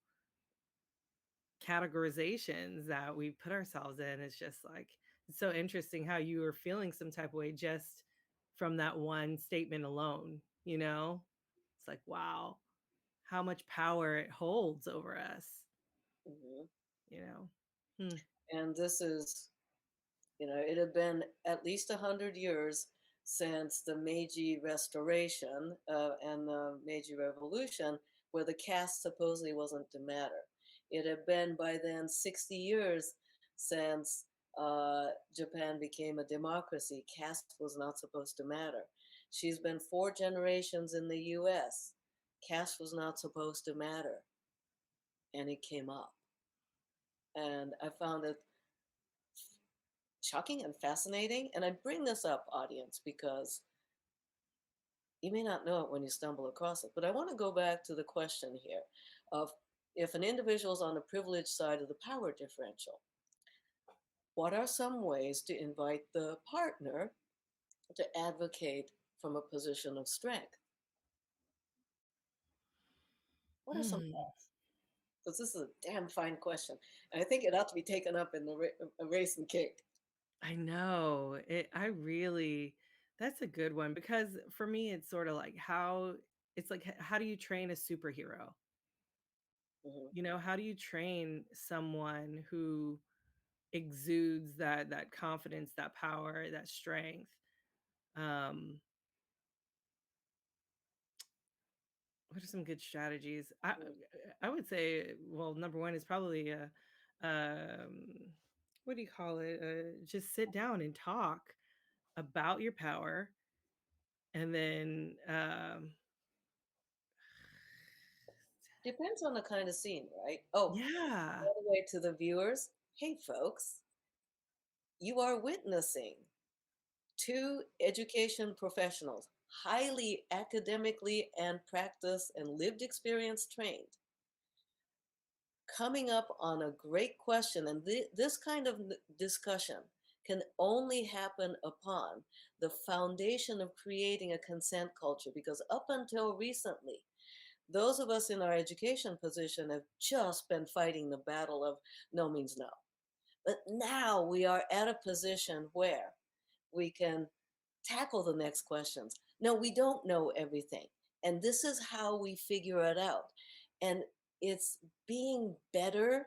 categorizations that we put ourselves in. It's just like, it's so interesting how you were feeling some type of way just from that one statement alone, It's like, wow, how much power it holds over us, Hmm. you know. Hmm. And this is, it had been at least 100 years since the Meiji Restoration and the Meiji Revolution, where the caste supposedly wasn't to matter. It had been by then 60 years since Japan became a democracy. Caste was not supposed to matter. She's been 4 generations in the US. Caste was not supposed to matter. And it came up. And I found it shocking and fascinating. And I bring this up, audience, because you may not know it when you stumble across it. But I want to go back to the question here of if an individual is on the privileged side of the power differential, what are some ways to invite the partner to advocate from a position of strength? What are some Hmm. thoughts? Because this is a damn fine question. And I think it ought to be taken up in the race and cake. I know. I really that's a good one because for me it's sort of like how it's like how do you train a superhero? Hmm. You know, how do you train someone who exudes that confidence, that power, that strength? Um, what are some good strategies? I would say, well, number one is probably um, what do you call it? Just sit down and talk about your power, and then Depends on the kind of scene, right? Oh, by yeah, the way, to the viewers, hey, folks, you are witnessing two education professionals, highly academically and practice and lived experience trained, coming up on a great question. And this kind of discussion can only happen upon the foundation of creating a consent culture, because up until recently, those of us in our education position have just been fighting the battle of no means no. But now we are at a position where we can tackle the next questions. No, we don't know everything. And this is how we figure it out. And it's being better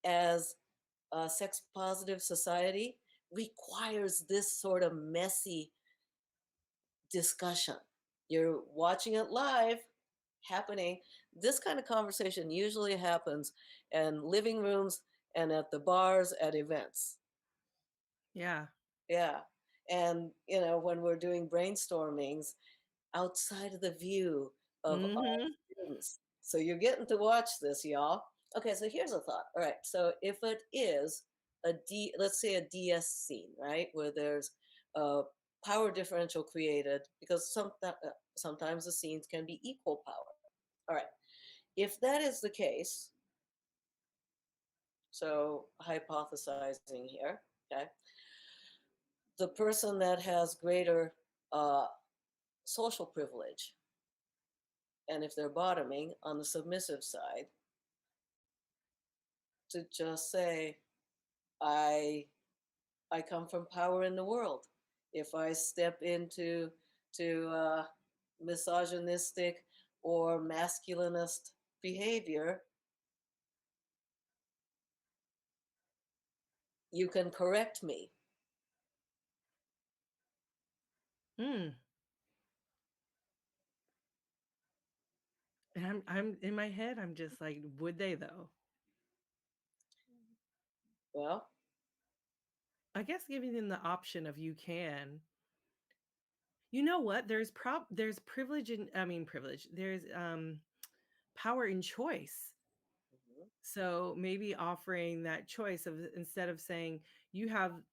as a sex positive society requires this sort of messy discussion. You're watching it live happening. This kind of conversation usually happens in living rooms and at the bars at events. yeah. Yeah. And, when we're doing brainstormings outside of the view of our Mhm. students. So you're getting to watch this, y'all. Okay, so here's a thought. All right. So if it is let's say a DS scene, right, where there's a power differential created, because sometimes the scenes can be equal power. All right. If that is the case, so hypothesizing here, okay, the person that has greater uh, social privilege, and if they're bottoming on the submissive side, to just say, I I come from power in the world. If I step into misogynistic or masculinist behavior, you can correct me. Mm. And I'm in my head, I'm just like, would they though? Well, I guess giving them the option of you can. You know what? There's privilege in I mean privilege. There's power in choice. mhm. So maybe offering that choice of instead of saying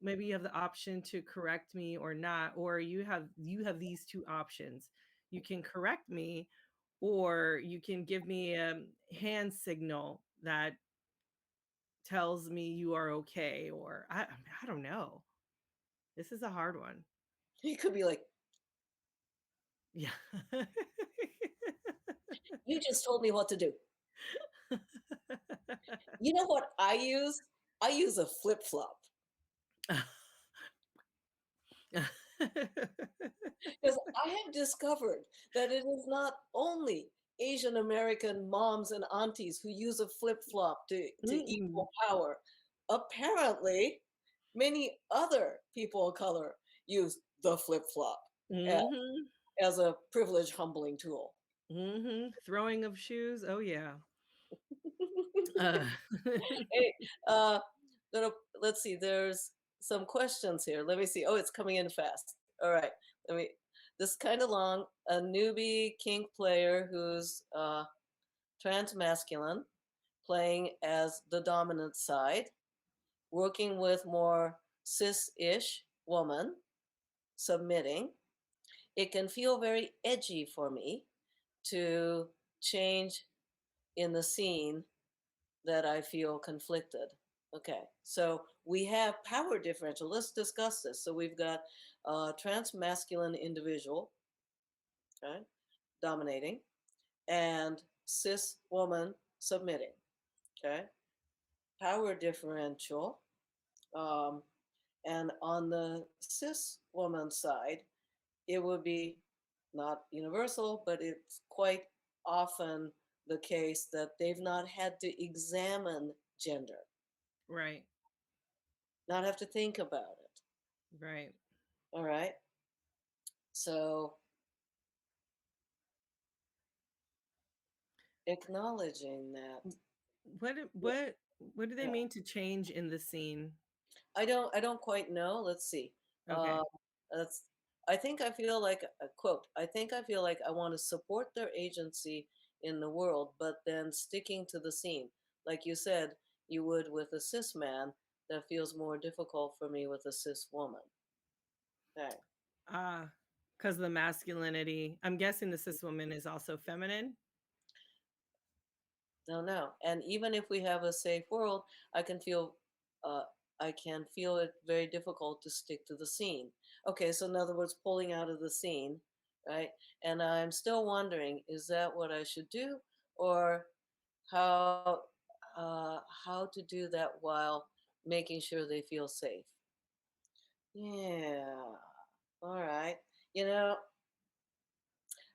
maybe you have the option to correct me or not, or you have these two options. You can correct me or you can give me a hand signal that tells me you are okay or I don't know. This is a hard one. He could be like, Yeah. you just told me what to do. You know what I use? I use a flip flop, because I have discovered that it is not only Asian American moms and aunties who use a flip flop to Mm-mm. equal power. Apparently, many other people of color use the flip flop Mhm. as a privilege humbling tool. Mhm. Throwing of shoes. Oh yeah. Uh, Hey, uh, let's see. There's some questions here. Let me see. Oh, it's coming in fast. All right. Let me. This is kind of long. A newbie kink player who's transmasculine, playing as the dominant side, working with more cis-ish woman, submitting. It can feel very edgy for me to change in the scene that I feel conflicted. Okay, so we have power differential. Let's discuss this. So we've got a transmasculine individual, okay, dominating, and cis woman submitting. Okay, power differential. Um, and on the cis woman side, it would be not universal, but it's quite often the case that they've not had to examine gender, right. not have to think about it. Right. All right. So acknowledging that. Yeah. What do they Yeah. mean to change in the scene? I don't quite know. Let's see. Okay. Uh, that's I think I feel like a quote. I think I feel like I want to support their agency in the world, but then sticking to the scene. Like you said, you would with a cis man, that feels more difficult for me with a cis woman. Okay. Ah, because the masculinity. I'm guessing the cis woman is also feminine. Don't know. And even if we have a safe world, I can feel uh, I can feel it very difficult to stick to the scene. Okay, so in other words, pulling out of the scene, right? And I'm still wondering, is that what I should do, or how how to do that while making sure they feel safe? Yeah. All right. You know,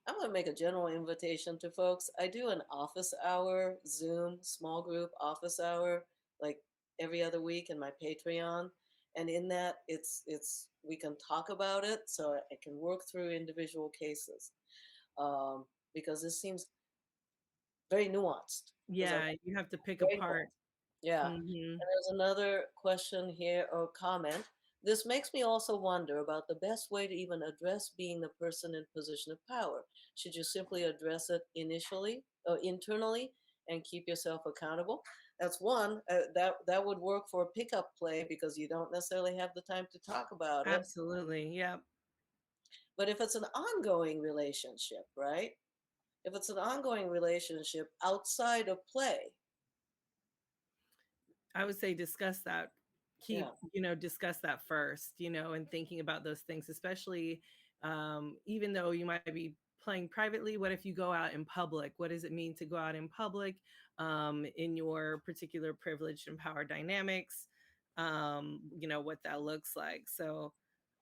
I'm going to make a general invitation to folks. I do an office hour, Zoom, small group office hour, like every other week in my Patreon. And in that, it's we can talk about it, so I can work through individual cases, because this seems very nuanced. Because I'm Yeah, you have to pick very apart. nuanced. Yeah. Mhm. And there's another question here or comment. This makes me also wonder about the best way to even address being the person in position of power. Should you simply address it initially or internally and keep yourself accountable? That's one. That would work for a pickup play because you don't necessarily have the time to talk about it. Absolutely. Yep. But if it's an ongoing relationship, right? If it's an ongoing relationship outside of play, I would say discuss that. yeah. Discuss that first, and thinking about those things, especially even though you might be playing privately. What if you go out in public? What does it mean to go out in public in your particular privileged and power dynamics? What that looks like. So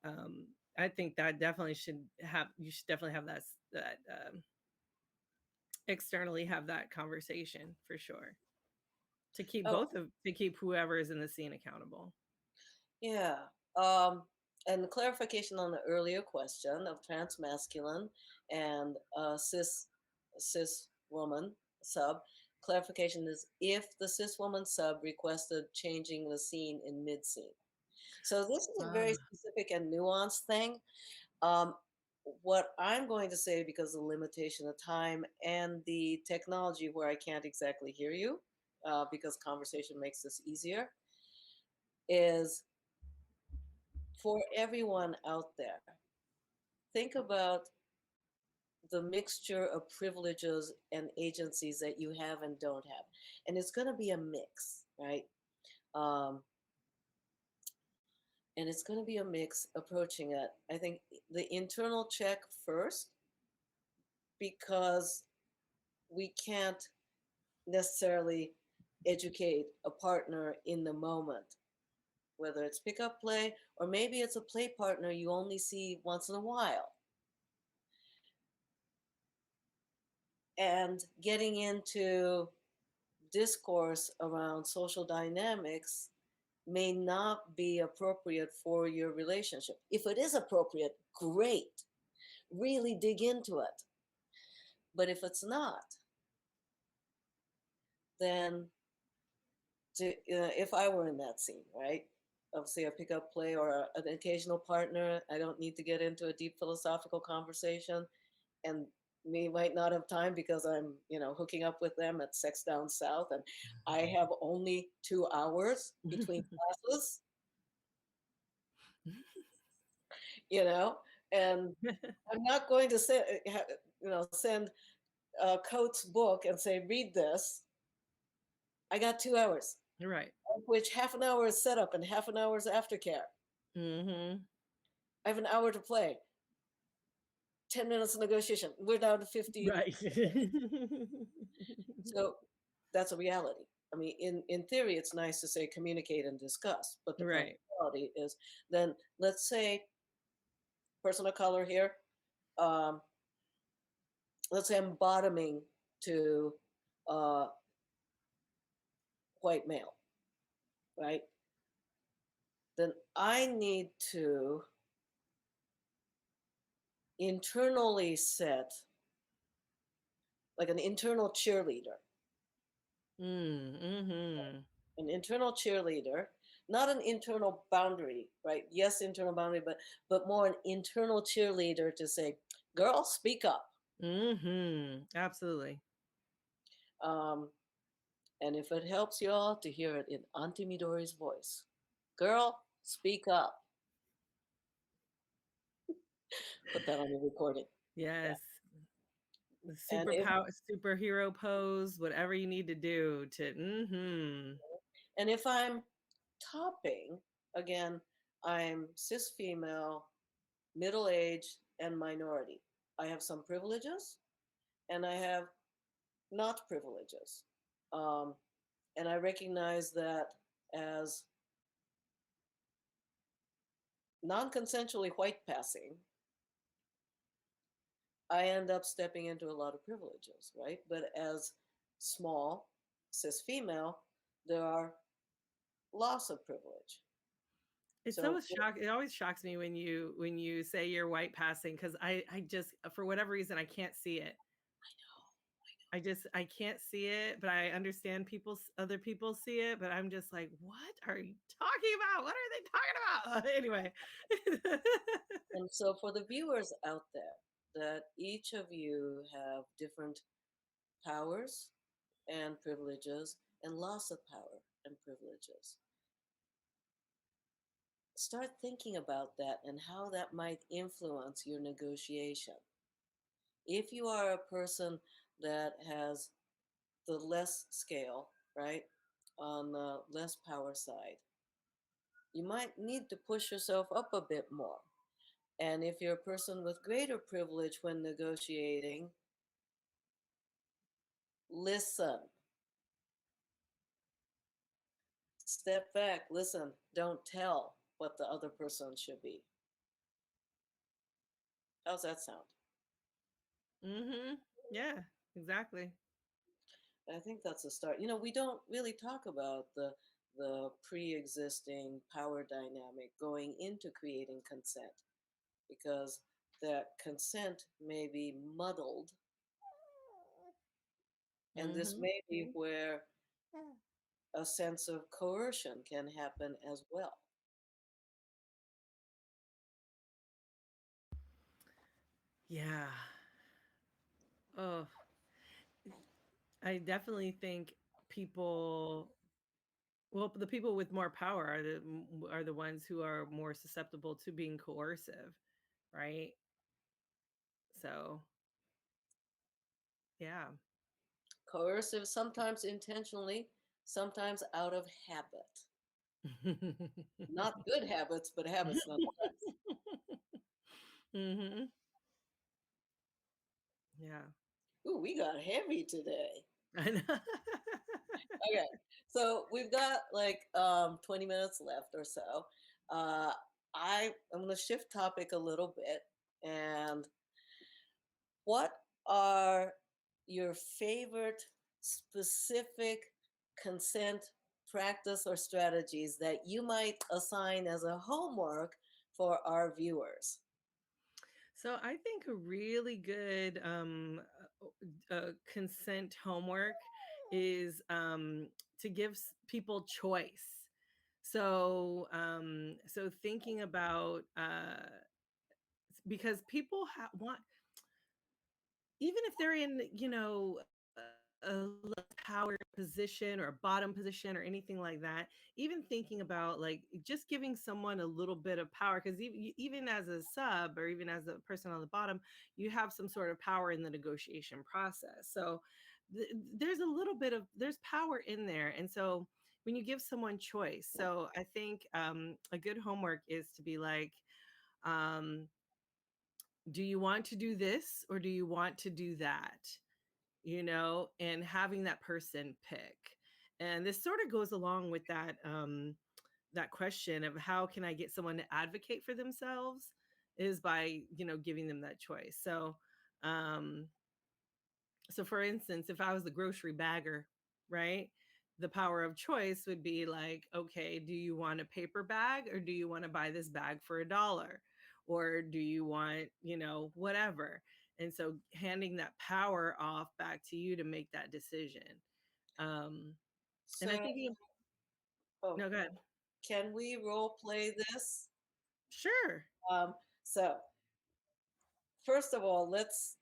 um, I think that you should definitely have that externally have that conversation for sure Oh, to keep whoever is in the scene accountable. yeah. Um, and clarification on the earlier question of transmasculine and cis woman sub. Clarification is if the cis woman sub requested changing the scene in mid scene. So this is a very Ah, specific and nuanced thing. Um, what I'm going to say, because of the limitation of time and the technology where I can't exactly hear you, because conversation makes this easier, is for everyone out there, think about the mixture of privileges and agencies that you have and don't have. And it's going to be a mix, right? Um, and it's going to be a mix approaching it. I think the internal check first, because we can't necessarily educate a partner in the moment, whether it's pickup play or maybe it's a play partner you only see once in a while. and getting into discourse around social dynamics may not be appropriate for your relationship. If it is appropriate, great. Really dig into it. But if it's not, then if I were in that scene, right? Obviously, a pickup play or an occasional partner, I don't need to get into a deep philosophical conversation. And me might not have time because I'm, hooking up with them at Sex Down South, and I have only 2 hours between classes, you know, and I'm not going to send Coates' book and say, read this. I got 2 hours, Right. of which half an hour is setup and half an hour is aftercare. Mm-hmm. I have an hour to play, 10 minutes of negotiation. We're down to 15. Right. So that's a reality. I mean, in theory, it's nice to say communicate and discuss, but the Right. practicality is then let's say person of color here, um, let's say I'm bottoming to uh, white male, right? Then I need to internally set like an internal cheerleader, Mm-hmm. an internal cheerleader, not an internal boundary, right? Yes, internal boundary, but more an internal cheerleader to say, "Girl, speak up." Mm-hmm. Absolutely. Um, and if it helps you all to hear it in Auntie Midori's voice, "Girl, speak up." Put that on the recording. Yeah. Yes. The And if superhero pose, whatever you need to do to mm-hmm. I'm topping, again, I'm cis female, middle aged, and minority. I have some privileges, and I have not privileges. Um, and I recognize that as non consensually white passing, I end up stepping into a lot of privileges, right? But as small, cis female, there are loss of privilege. It's So, always it always shocks me when you say you're white passing because I just for whatever reason I can't see it. I can't see it, but I understand other people see it, but I'm just like, what are you talking about? What are they talking about? Anyway. and so for the viewers out there, that each of you have different powers and privileges and loss of power and privileges. Start thinking about that and how that might influence your negotiation. If you are a person that has the less scale, right, on the less power side, you might need to push yourself up a bit more. And if you're a person with greater privilege when negotiating, listen, step back, listen, don't tell what the other person should be. How's that sound? Mm-hmm. Yeah, exactly. I think that's a start. We don't really talk about the pre-existing power dynamic going into creating consent because that consent may be muddled, and this Mm-hmm. may be where a sense of coercion can happen as well. Yeah. Oh, I definitely think people well, the people with more power are the ones who are more susceptible to being coercive, right? So, yeah. Coercive, sometimes intentionally, sometimes out of habit. Not good habits, but habits nonetheless. Mhm. Yeah. Ooh, we got heavy today. I know. Okay, so we've got like 20 minutes left or so. Uh, I'm going to shift topic a little bit. And what are your favorite specific consent practice or strategies that you might assign as a homework for our viewers. So I think a really good consent homework is to give people choice. So thinking about because people want, even if they're in, a low power position or a bottom position or anything like that, even thinking about like just giving someone a little bit of power, because even as a sub or even as a person on the bottom, you have some sort of power in the negotiation process. So there's a little bit of, there's power in there. And so when you give someone choice, so I think a good homework is to be like, um, do you want to do this or do you want to do that? And having that person pick. And this sort of goes along with that question of how can I get someone to advocate for themselves, is by, giving them that choice. Um, so for instance, if I was the grocery bagger, right? The power of choice would be like, okay, do you want a paper bag or do you want to buy this bag for $1? Or do you want, whatever? And so handing that power off back to you to make that decision. Um, and I So, think, oh, no, go ahead. can we role play this? Sure. So, first of all, let's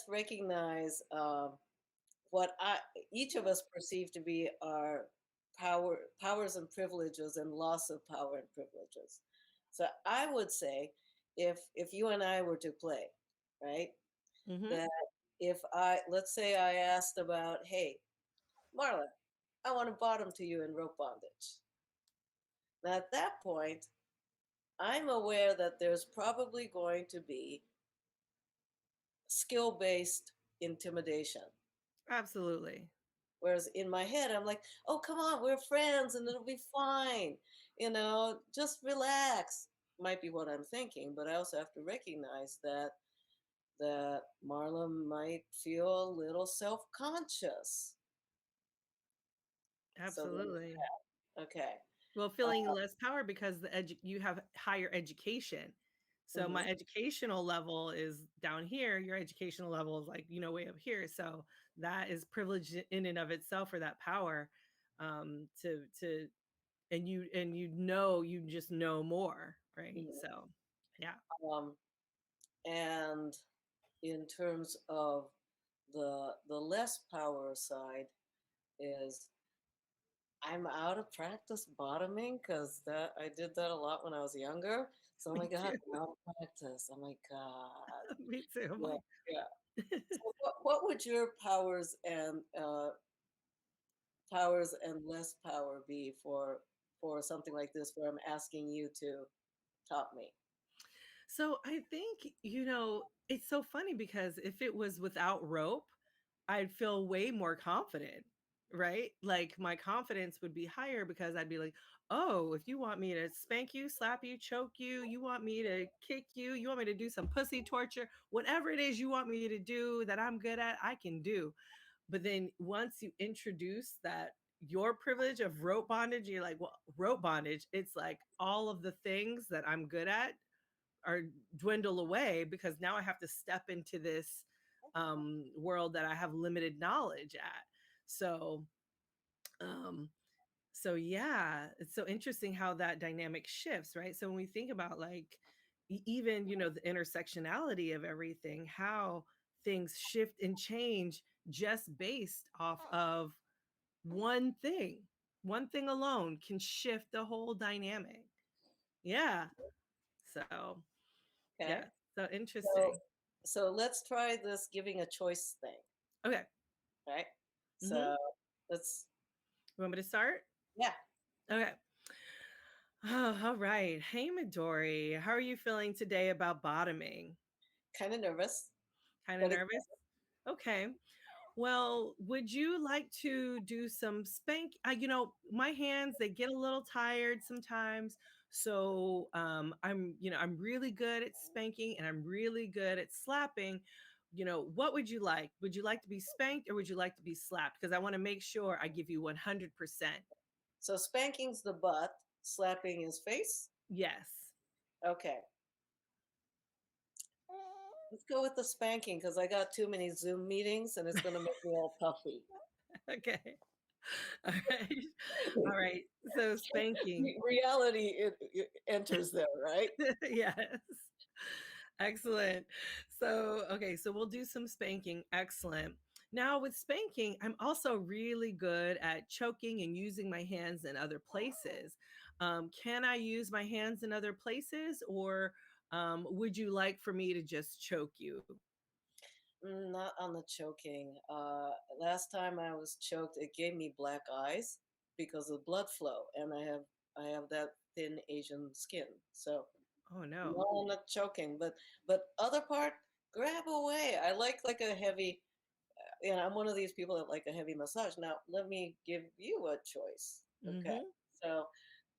recognize what each of us perceive to be our powers and privileges and loss of power and privileges. So I would say, if you and I were to play, right, Mm-hmm. that if I, let's say I asked about, hey, Marla, I want to bottom to you in rope bondage. Now at that point, I'm aware that there's probably going to be skill based intimidation. Absolutely. Whereas in my head, I'm like, oh, come on, we're friends and it'll be fine. Just relax. Might be what I'm thinking, but I also have to recognize that Marla might feel a little self-conscious. So there's Absolutely. that. Okay. Well, feeling less power because you have higher education. So my Mhm. educational level is down here. Your educational level is like, way up here. So that is privilege in and of itself, for that power, to you just know more, right? Yeah. So yeah, Um, and in terms of the less power side is I'm out of practice bottoming because that I did that a lot when I was younger. So oh my me God, too. I'm out of practice. Oh my God. Me too. I'm Yeah, like, yeah. So what would your powers and less power be for something like this where I'm asking you to top me? so I think, it's so funny because if it was without rope, I'd feel way more confident, right? Like my confidence would be higher because I'd be like, oh, if you want me to spank you, slap you, choke you, you want me to kick you, you want me to do some pussy torture, whatever it is you want me to do that I'm good at, I can do. But then once you introduce that, your privilege of rope bondage, you're like, well, rope bondage, it's like all of the things that I'm good at are dwindle away, because now I have to step into this world that I have limited knowledge at. So, um, so yeah, it's so interesting how that dynamic shifts, right? So when we think about like even the intersectionality of everything, how things shift and change just based off of one thing. One thing alone can shift the whole dynamic. Yeah. So yeah, Okay. so So interesting. so let's try this giving a choice thing, Okay. right? Mm-hmm. So let's You want me to start? yeah, Okay. Oh, all right. Hey, Midori. How are you feeling today about bottoming? kind of nervous, Kind of but nervous? Okay. Well, would you like to do some spank? My hands, they get a little tired sometimes. So I'm really good at spanking and I'm really good at slapping. what would you like? Would you like to be spanked or would you like to be slapped? Because I want to make sure I give you 100%. So spanking's the butt, slapping is face. Yes. Okay. Let's go with the spanking because I got too many Zoom meetings and it's going to make me all puffy. Okay. All right. All right. So spanking. Reality it enters there, right? Yes. Excellent. So, okay, so we'll do some spanking. Excellent. Now, with spanking, I'm also really good at choking and using my hands in other places. Can I use my hands in other places, or would you like for me to just choke you? Not on the choking. Last time I was choked, it gave me black eyes because of blood flow, and I have that thin Asian skin. So Oh, no, no. I'm not choking, but other part, grab away. I like a heavy. I'm one of these people that like a heavy massage. Now let me give you a choice. Okay, Hmm. so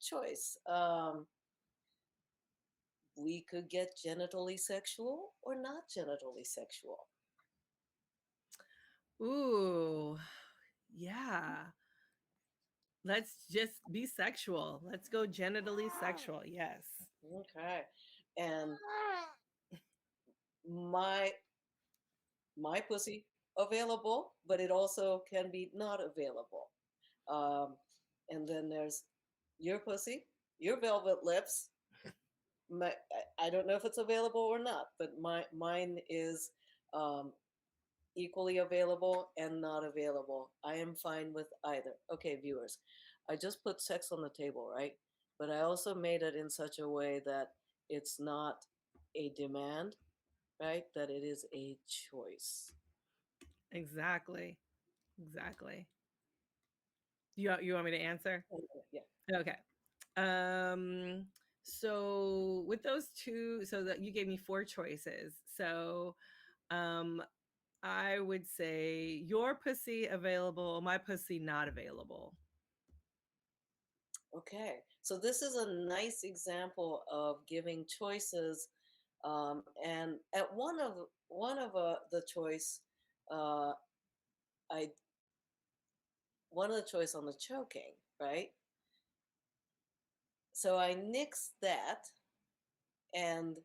choice. We could get genitally sexual or not genitally sexual. Ooh, yeah. Let's just be sexual. Let's go genitally sexual. Yes. Okay, and my my pussy available, but it also can be not available. Um, and then there's your pussy, your velvet lips. I don't know if it's available or not, but mine is um, equally available and not available. I am fine with either. Okay, viewers, I just put sex on the table, right? But I also made it in such a way that it's not a demand, right? That it is a choice. Exactly. Exactly. You want me to answer? Okay, yeah. Okay. Um so with those two, so that you gave me four choices. So um I would say your pussy available, my pussy not available. Okay. So this is a nice example of giving choices, and at one of the choice, uh, I one of the choice on the choking, right? So I nixed that and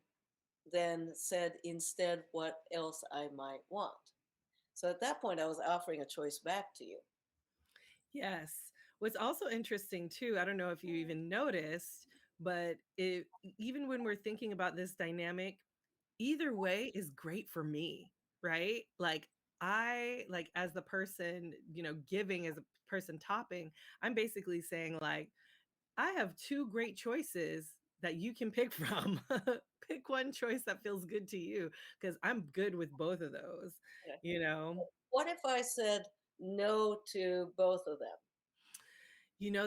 then said instead what else I might want. So at that point, I was offering a choice back to you. Yes. What's also interesting too, I don't know if you even noticed, but even when we're thinking about this dynamic, either way is great for me, right? Like I like as the person, giving as a person topping, I'm basically saying like I have two great choices that you can pick from. Pick one choice that feels good to you because I'm good with both of those, Okay. you know. What if I said no to both of them?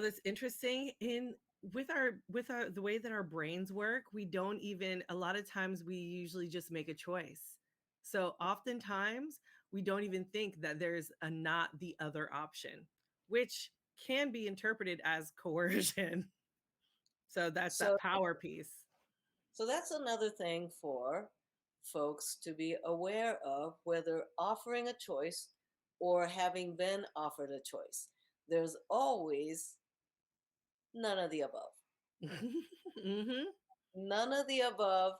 That's interesting in with our the way that our brains work, we don't even a lot of times we usually just make a choice. So oftentimes we don't even think that there's a not the other option, which can be interpreted as coercion. So that's So that power piece. So that's another thing for folks to be aware of, whether offering a choice or having been offered a choice. There's always none of the above. Hmm. None of the above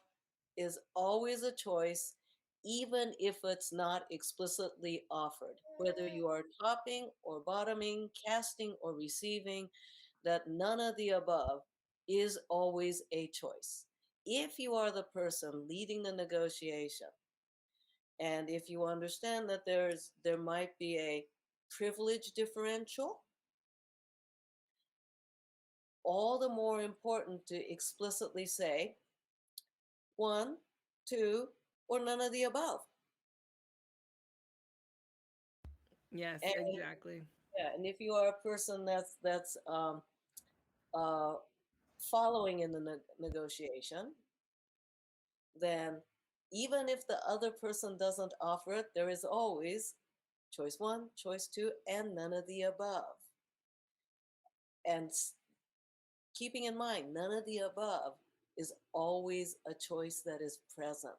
is always a choice, even if it's not explicitly offered. Whether you are topping or bottoming, casting or receiving, that none of the above is always a choice. If you are the person leading the negotiation, and if you understand that there might be a privilege differential, all the more important to explicitly say one, two, or none of the above. Yes, And exactly. yeah, and if you are a person that's uh, following in the negotiation, then even if the other person doesn't offer it, there is always choice one, choice two, and none of the above. And keeping in mind, none of the above is always a choice that is present.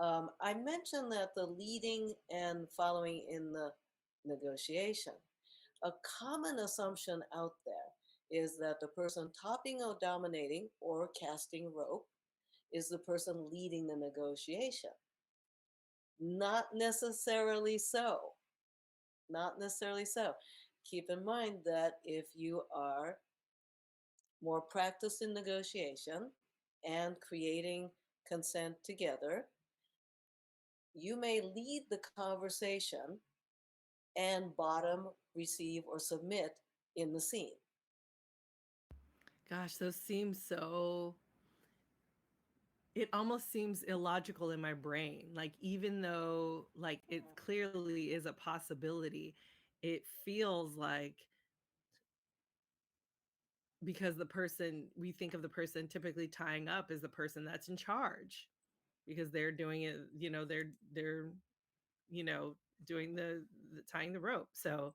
I mentioned that the leading and following in the negotiation. A common assumption out there is that the person topping or dominating or casting rope is the person leading the negotiation. Not necessarily so. Not necessarily so. Keep in mind that if you are more practiced in negotiation and creating consent together, you may lead the conversation and bottom, receive, or submit in the scene. Gosh, those seem so, it almost seems illogical in my brain. Like, even though like it clearly is a possibility, it feels like, because the person, we think of the person typically tying up as the person that's in charge, because they're doing it, they're you know doing the tying the rope. So,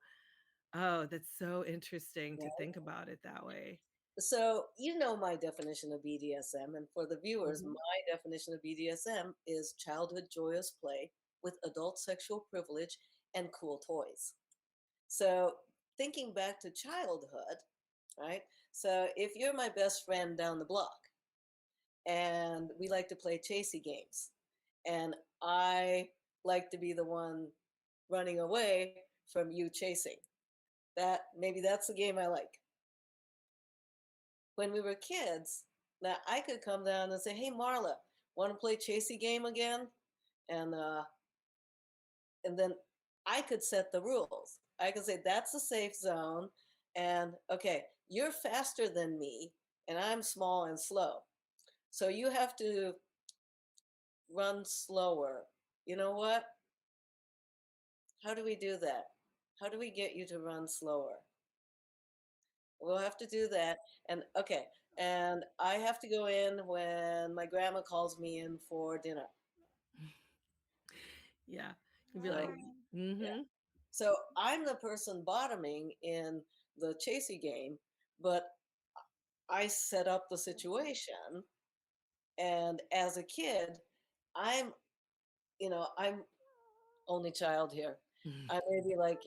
oh, that's so interesting to Right? think about it that way. So, you know my definition of BDSM, and for the viewers, Mhm. my definition of BDSM is childhood joyous play with adult sexual privilege and cool toys. So, thinking back to childhood, right? So, if you're my best friend down the block and we like to play chasey games, and I like to be the one running away from you chasing, that maybe that's the game I like. When we were kids, now I could come down and say, "Hey, Marla, want to play chasey game again?" And then I could set the rules. I could say that's a safe zone, and okay, you're faster than me, and I'm small and slow, so you have to run slower. You know what? How do we do that? How do we get you to run slower? We'll have to do that. And okay, and I have to go in when my grandma calls me in for dinner. Yeah, you'd be like, So, yeah. mm-hmm. So I'm the person bottoming in the chasey game, but I set up the situation. And as a kid, I'm, I'm only child here. I may be like,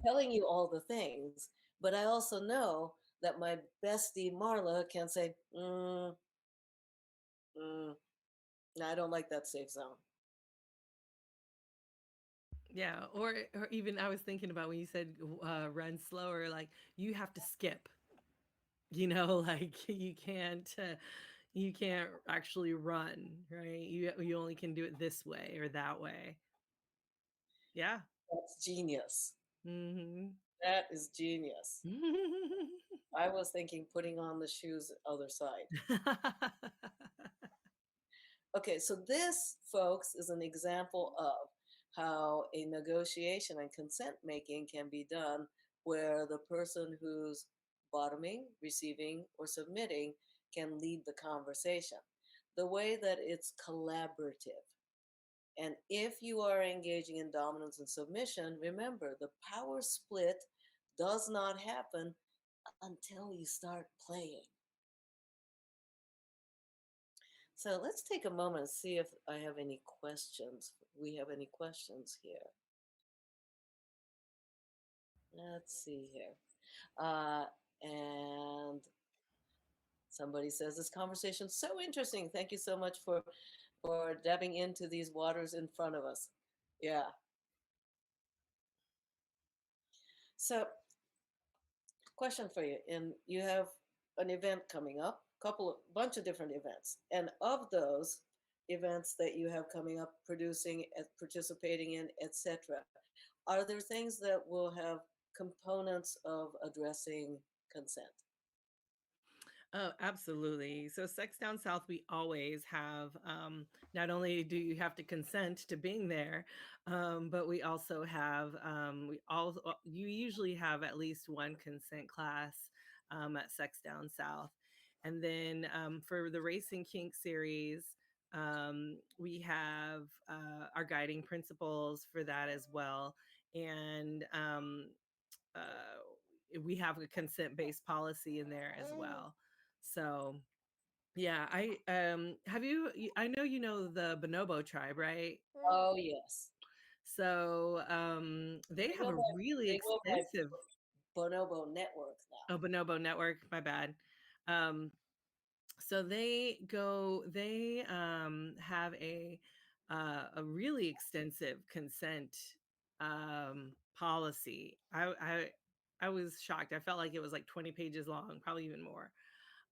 telling you all the things, but I also know that my bestie Marla can say, mm, no, I don't like that safe zone. Yeah, or even I was thinking about when you said run slower, like you have to skip, like you can't actually run, right? You only can do it this way or that way. Yeah. That's genius. Mhm. That is genius. I was thinking putting on the shoes other side. Okay, so this, folks, is an example of how a negotiation and consent making can be done where the person who's bottoming, receiving, or submitting can lead the conversation. The way that it's collaborative. And if you are engaging in dominance and submission, remember the power split does not happen until you start playing. So let's take a moment and see if I have any questions. We have any questions here. Let's see here. And somebody says this conversation is so interesting. Thank you so much for dabbing into these waters in front of us. Yeah. So, question for you. And you have an event coming up, bunch of different events. And of those events that you have coming up, producing, participating in, etc., are there things that will have components of addressing consent? Oh, absolutely. So, Sex Down South, we always have, not only do you have to consent to being there, but we also have, you usually have at least one consent class at Sex Down South. And then for the Racing Kink series, we have our guiding principles for that as well. And we have a consent based policy in there as well. So, Yeah, I know you know the bonobo tribe, right? Oh yes, So they they have go a by really they go by extensive Bonobo Network now. oh, bonobo network, my bad. Um so they have a really extensive consent policy. I was shocked. I felt like it was like 20 pages long, probably even more.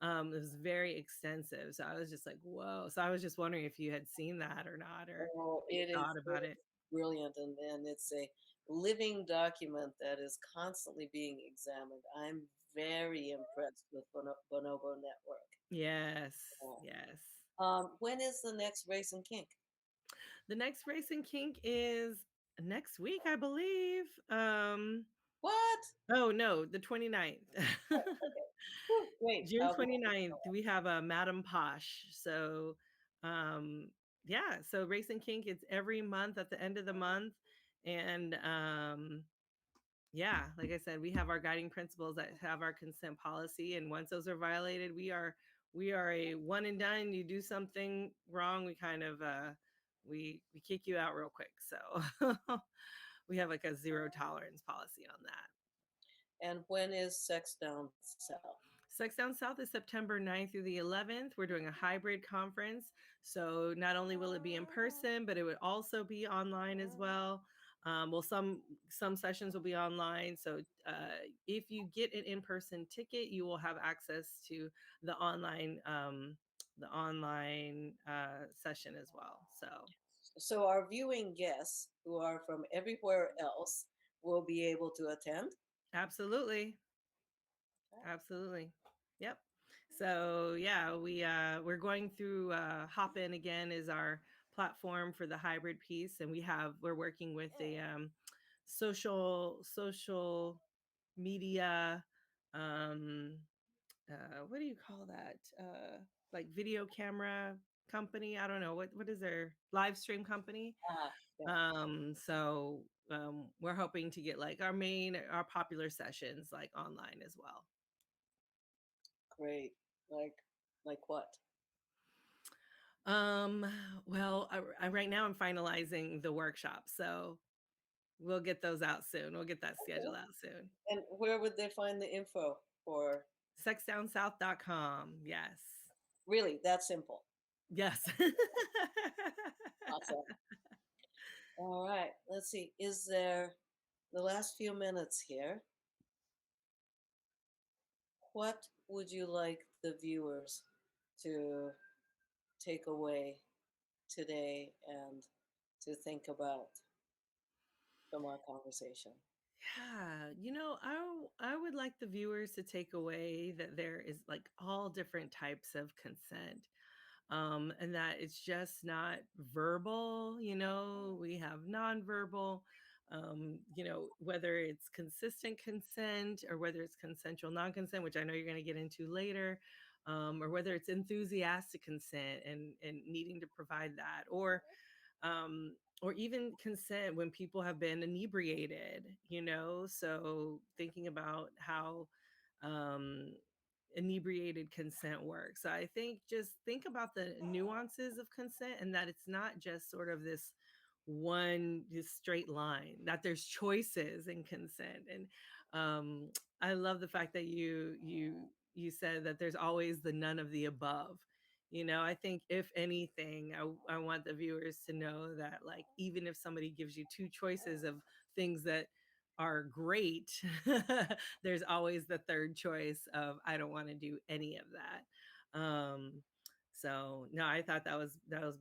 It was very extensive. So I was just like, whoa. So I was just wondering if you had seen that or not, or Oh, what you thought it about it. is brilliant, and it's a living document that is constantly being examined. I'm very impressed with Bonobo Network. Yes, Yeah. yes. When is the next Race and Kink? The next race and kink is next week, I believe. What? Oh no, the 29th. Okay. Whew, great. June I'll be 29th, we have a Madam Posh. So um yeah, so Race and Kink, it's every month at the end of the month. And yeah, like I said, we have our guiding principles that have our consent policy. And once those are violated, we are a one and done. You do something wrong, we kind of we kick you out real quick. So we have like a zero tolerance policy on that. And when is Sex Down South? Sex Down South is September 9th through the 11th. We're doing a hybrid conference. So not only will it be in person, but it would also be online as well. Well, some sessions will be online. So if you get an in-person ticket, you will have access to the online session as well. So So our viewing guests who are from everywhere else will be able to attend. absolutely. Absolutely. Yep. So yeah, we're going through Hopin again is our platform for the hybrid piece, and we're working with a social media um what do you call that? Like video camera company. I don't know what is their live stream company. Ah, yeah, We're hoping to get like our popular sessions like online as well. great. Like, like what? Um, well, right now I'm finalizing the workshop, so we'll get those out soon. We'll get that Okay. schedule out soon. And where would they find the info for? Sexdownsouth.com. Yes. Really, that simple. Yes. Awesome. All right. Let's see. Is there the last few minutes here? What would you like the viewers to take away today and to think about from our conversation? Yeah, I would like the viewers to take away that there is like all different types of consent. And that it's just not verbal. We have nonverbal, whether it's consistent consent or whether it's consensual non-consent, which I know you're going to get into later, or whether it's enthusiastic consent and needing to provide that, or even consent when people have been inebriated, so thinking about how um inebriated consent works. So I think just think about the nuances of consent and that it's not just sort of this straight line, that there's choices in consent. And I love the fact that you said that there's always the none of the above. I think if anything, I want the viewers to know that like even if somebody gives you two choices of things that are great, there's always the third choice of I don't want to do any of that. So no, I thought that was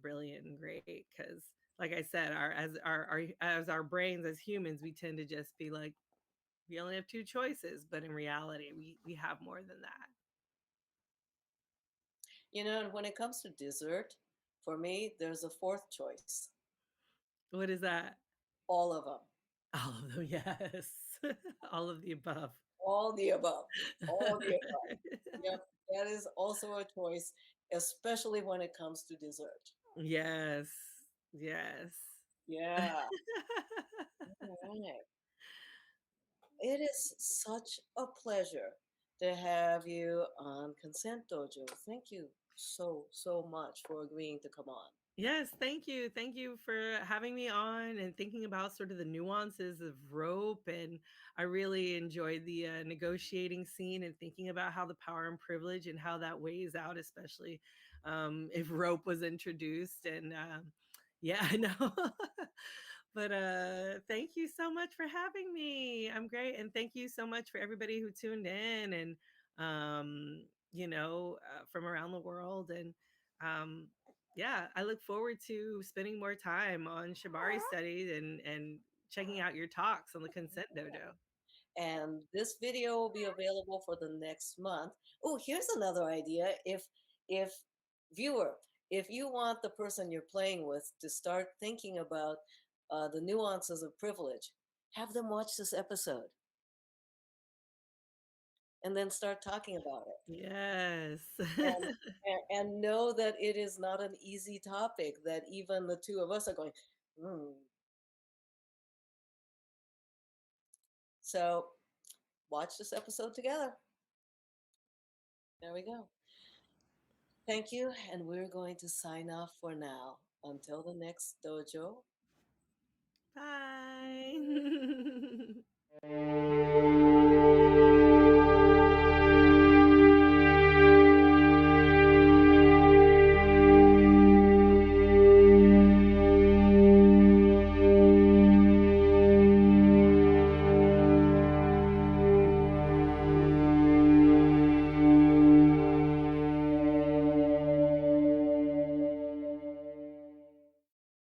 brilliant and great because, like I said, our brains as humans, we tend to just be like we only have two choices, but in reality, we have more than that. And when it comes to dessert, for me, there's a fourth choice. What is that? All of them. All of them, yes, all of the above. All the above. All the above. Yep. That is also a choice, especially when it comes to dessert. Yes, yes. Yeah. All right. It is such a pleasure to have you on Consent Dojo. Thank you. so much for agreeing to come on. Yes, thank you. Thank you for having me on and thinking about sort of the nuances of rope. And I really enjoyed the negotiating scene and thinking about how the power and privilege and how that weighs out, especially if rope was introduced. And yeah, I know. But thank you so much for having me. I'm great. And thank you so much for everybody who tuned in and, from around the world. And, um, yeah, I look forward to spending more time on Shibari studies and checking out your talks on the Consent Dojo. And this video will be available for the next month. Oh, here's another idea. If viewer, if you want the person you're playing with to start thinking about the nuances of privilege, have them watch this episode and then start talking about it. Yes. And, and know that it is not an easy topic, that even the two of us are going, hmm. So watch this episode together. There we go. Thank you. And we're going to sign off for now. Until the next dojo. Bye.